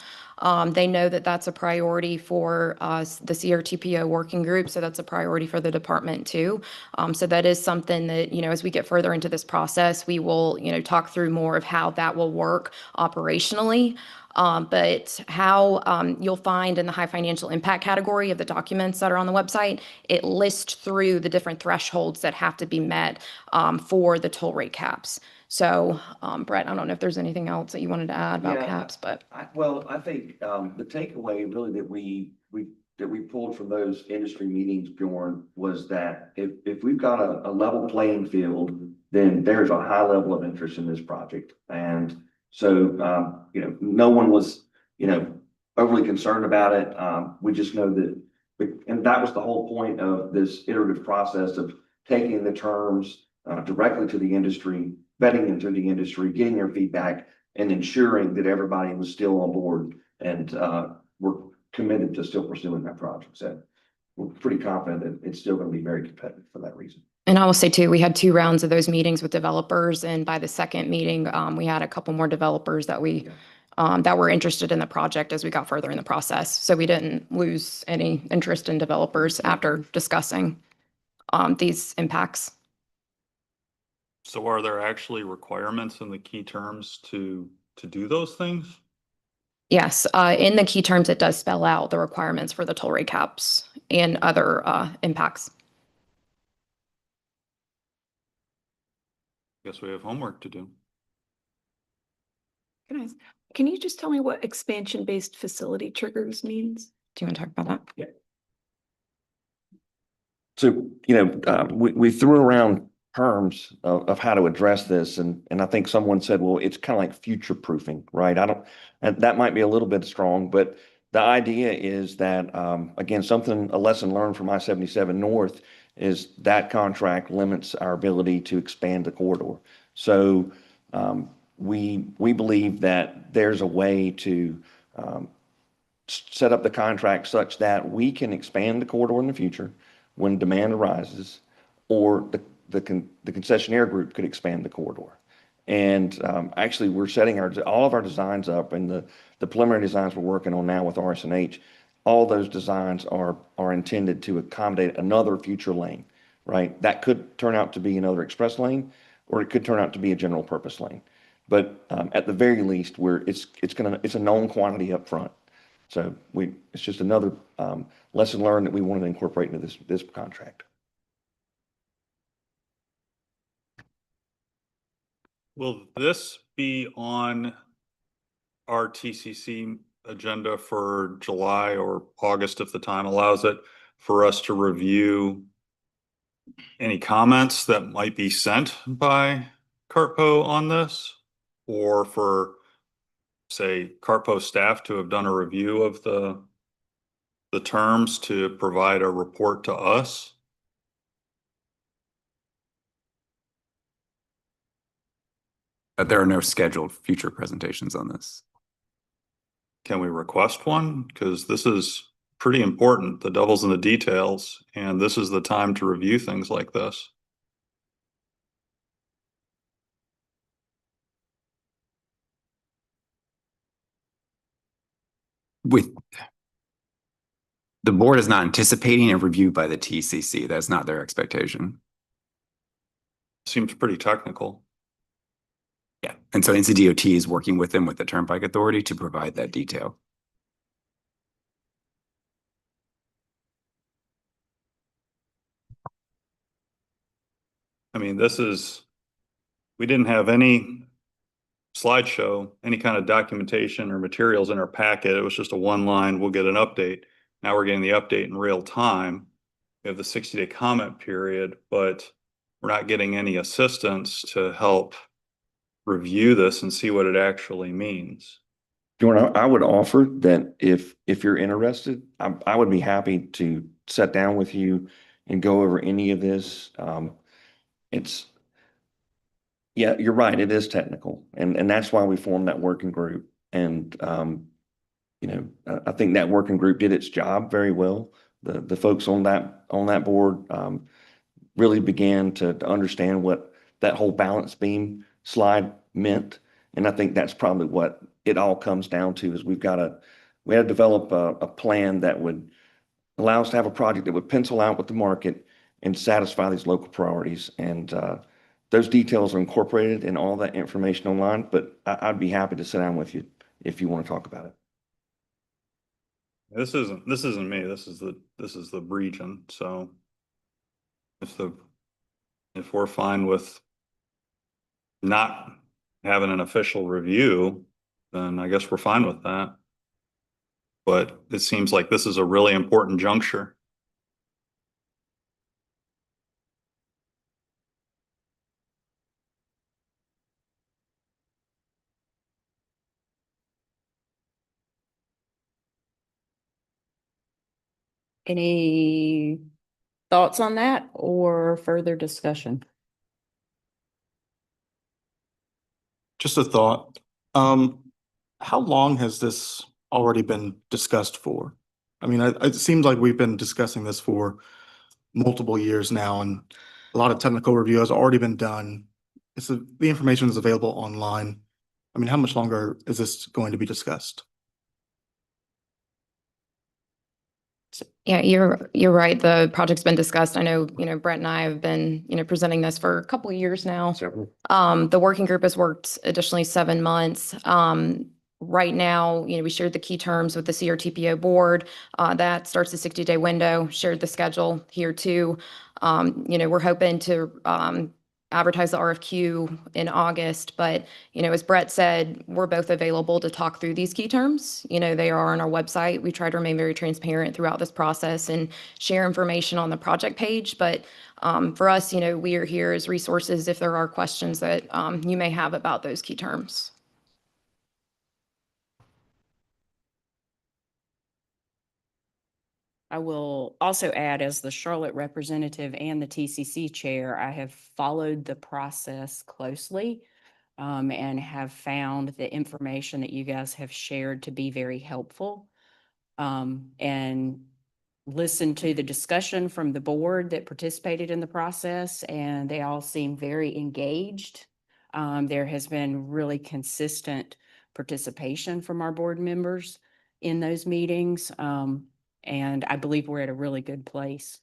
They know that that's a priority for the CRTPO working group, so that's a priority for the department too. So that is something that, you know, as we get further into this process, we will, you know, talk through more of how that will work operationally. But how you'll find in the high financial impact category of the documents that are on the website, it lists through the different thresholds that have to be met for the toll rate caps. So, Brett, I don't know if there's anything else that you wanted to add about caps, but. I think the takeaway really that we pulled from those industry meetings, Bjorn, was that if we've got a level playing field, then there's a high level of interest in this project. And so, you know, no one was, you know, overly concerned about it. We just know that, and that was the whole point of this iterative process of taking the terms directly to the industry, vetting them through the industry, getting their feedback, and ensuring that everybody was still on board and we're committed to still pursuing that project. So we're pretty confident that it's still going to be very competitive for that reason. And I will say too, we had 2 rounds of those meetings with developers, and by the second meeting, we had a couple more developers that that were interested in the project as we got further in the process. So we didn't lose any interest in developers after discussing these impacts. So are there actually requirements in the key terms to do those things? Yes, in the key terms, it does spell out the requirements for the toll rate caps and other impacts. Guess we have homework to do. Can you just tell me what expansion-based facility triggers means? Do you want to talk about that? Yeah. So, you know, we threw around terms of how to address this. And I think someone said, well, it's kind of like future proofing, right? And that might be a little bit strong, but the idea is that, again, a lesson learned from I-77 North is that contract limits our ability to expand the corridor. So we believe that there's a way to set up the contract such that we can expand the corridor in the future when demand arises, or the concessionaire group could expand the corridor. And actually, we're setting all of our designs up, and the preliminary designs we're working on now with RSNH, all those designs are intended to accommodate another future lane, right? That could turn out to be another express lane, or it could turn out to be a general purpose lane. But at the very least, it's a known quantity up front. So it's just another lesson learned that we wanted to incorporate into this contract. Will this be on our TCC agenda for July or August, if the time allows it, for us to review any comments that might be sent by CRTPO on this? Or for, say, CRTPO staff to have done a review of the terms to provide a report to us? There are no scheduled future presentations on this. Can we request one? Because this is pretty important. The devil's in the details, and this is the time to review things like this. The board is not anticipating a review by the TCC. That's not their expectation. Seems pretty technical. Yeah, and so NCDOT is working with them with the Turnpike Authority to provide that detail. I mean, we didn't have any slideshow, any kind of documentation or materials in our packet. It was just a one line, we'll get an update. Now we're getting the update in real time. We have the 60-day comment period, but we're not getting any assistance to help review this and see what it actually means. Jordan, I would offer that if you're interested, I would be happy to sit down with you and go over any of this. Yeah, you're right. It is technical, and that's why we formed that working group. And I think that working group did its job very well. The folks on that board really began to understand what that whole balance beam slide meant, and I think that's probably what it all comes down to. Is we had to develop a plan that would allow us to have a project that would pencil out with the market and satisfy these local priorities. And those details are incorporated in all that information online, but I'd be happy to sit down with you if you want to talk about it. This isn't me. This is the region. So if we're fine with not having an official review, then I guess we're fine with that. But it seems like this is a really important juncture. Any thoughts on that or further discussion? Just a thought. How long has this already been discussed for? I mean, it seems like we've been discussing this for multiple years now, and a lot of technical review has already been done. The information is available online. I mean, how much longer is this going to be discussed? Yeah, you're right. The project's been discussed. I know, Brett and I have been, presenting this for a couple of years now. The working group has worked additionally 7 months. Right now, we shared the key terms with the CRTPO board. That starts the 60-day window, shared the schedule here too. We're hoping to advertise the RFQ in August, but, as Brett said, we're both available to talk through these key terms. They are on our website. We try to remain very transparent throughout this process and share information on the project page. But for us, we are here as resources if there are questions that you may have about those key terms. I will also add, as the Charlotte representative and the TCC chair, I have followed the process closely and have found the information that you guys have shared to be very helpful. And listened to the discussion from the board that participated in the process, and they all seem very engaged. There has been really consistent participation from our board members in those meetings. And I believe we're at a really good place.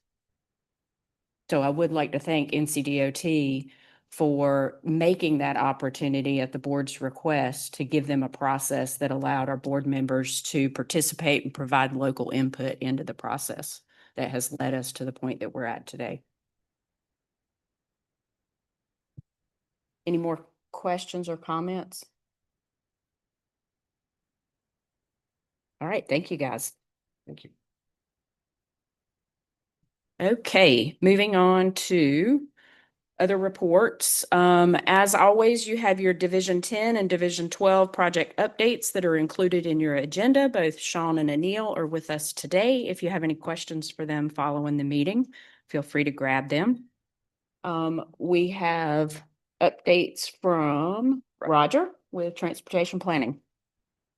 So I would like to thank NCDOT for making that opportunity at the board's request to give them a process that allowed our board members to participate and provide local input into the process that has led us to the point that we're at today. Any more questions or comments? All right, thank you, guys. Thank you. Okay, moving on to other reports. As always, you have your Division 10 and Division 12 project updates that are included in your agenda. Both Sean and Anil are with us today. If you have any questions for them following the meeting, feel free to grab them. We have updates from Roger with Transportation Planning.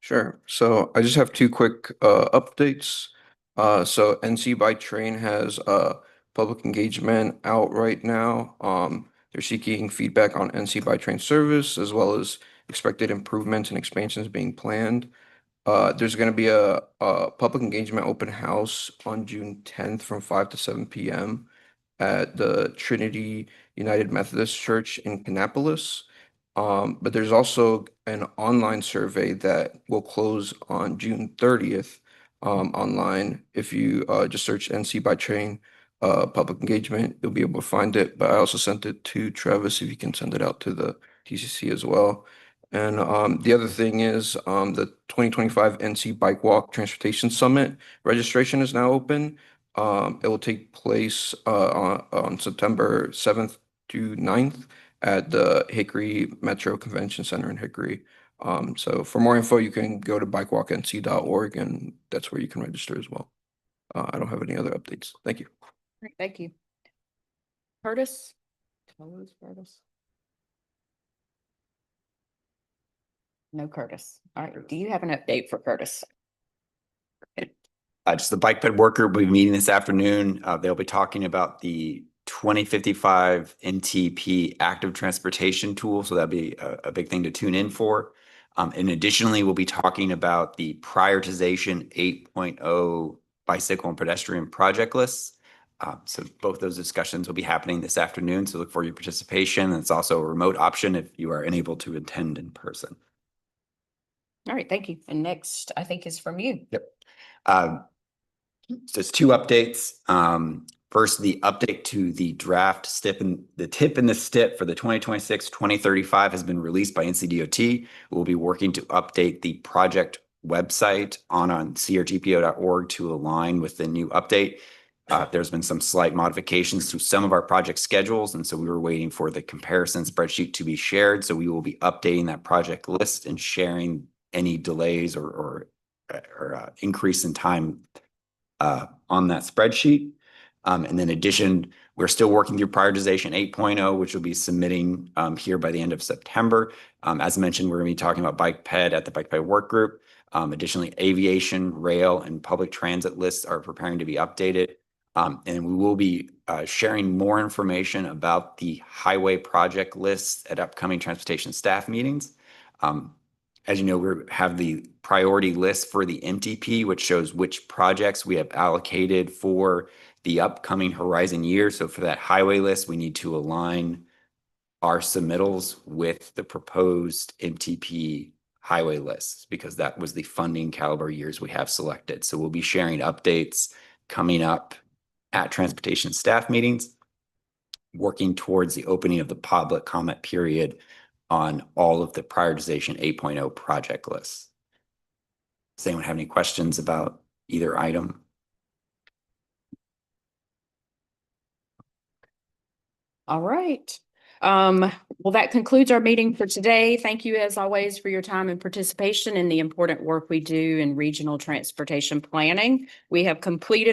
Sure. So I just have two quick updates. So NC by Train has public engagement out right now. They're seeking feedback on NC by Train service as well as expected improvements and expansions being planned. There's going to be a public engagement open house on June 10th from 5 to 7 p.m. at the Trinity United Methodist Church in Kannapolis. But there's also an online survey that will close on June 30th online. If you just search NC by Train public engagement, you'll be able to find it. But I also sent it to Travis if you can send it out to the TCC as well. And the other thing is the 2025 NC Bike Walk Transportation Summit registration is now open. It will take place on September 7th to 9th at the Hickory Metro Convention Center in Hickory. So for more info, you can go to bikewalknc.org, and that's where you can register as well. I don't have any other updates. Thank you. Great, thank you. Curtis? Curtis? No Curtis. All right, do you have an update for Curtis? Just the bike ped work group will be meeting this afternoon. They'll be talking about the 2055 NTP active transportation tool. So that'd be a big thing to tune in for. And additionally, we'll be talking about the prioritization 8.0 bicycle and pedestrian project lists. So both those discussions will be happening this afternoon. So look for your participation. It's also a remote option if you are unable to attend in person. All right, thank you. And next, I think, is from you. Yep. So it's two updates. First, the update to the draft STIP and the tip and the STIP for the 2026-2035 has been released by NCDOT. We'll be working to update the project website on CRTPO.org to align with the new update. There's been some slight modifications to some of our project schedules, and so we were waiting for the comparison spreadsheet to be shared. So we will be updating that project list and sharing any delays or increase in time on that spreadsheet. And then in addition, we're still working through prioritization 8.0, which will be submitting here by the end of September. As mentioned, we're going to be talking about bike ped at the bike ped work group. Additionally, aviation, rail, and public transit lists are preparing to be updated. And we will be sharing more information about the highway project lists at upcoming transportation staff meetings. As you know, we have the priority list for the MTP, which shows which projects we have allocated for the upcoming horizon year. So for that highway list, we need to align our submittals with the proposed MTP highway lists because that was the funding caliber years we have selected. So we'll be sharing updates coming up at transportation staff meetings, working towards the opening of the public comment period on all of the prioritization 8.0 project lists. Does anyone have any questions about either item? All right. Well, that concludes our meeting for today. Thank you, as always, for your time and participation in the important work we do in regional transportation planning. We have completed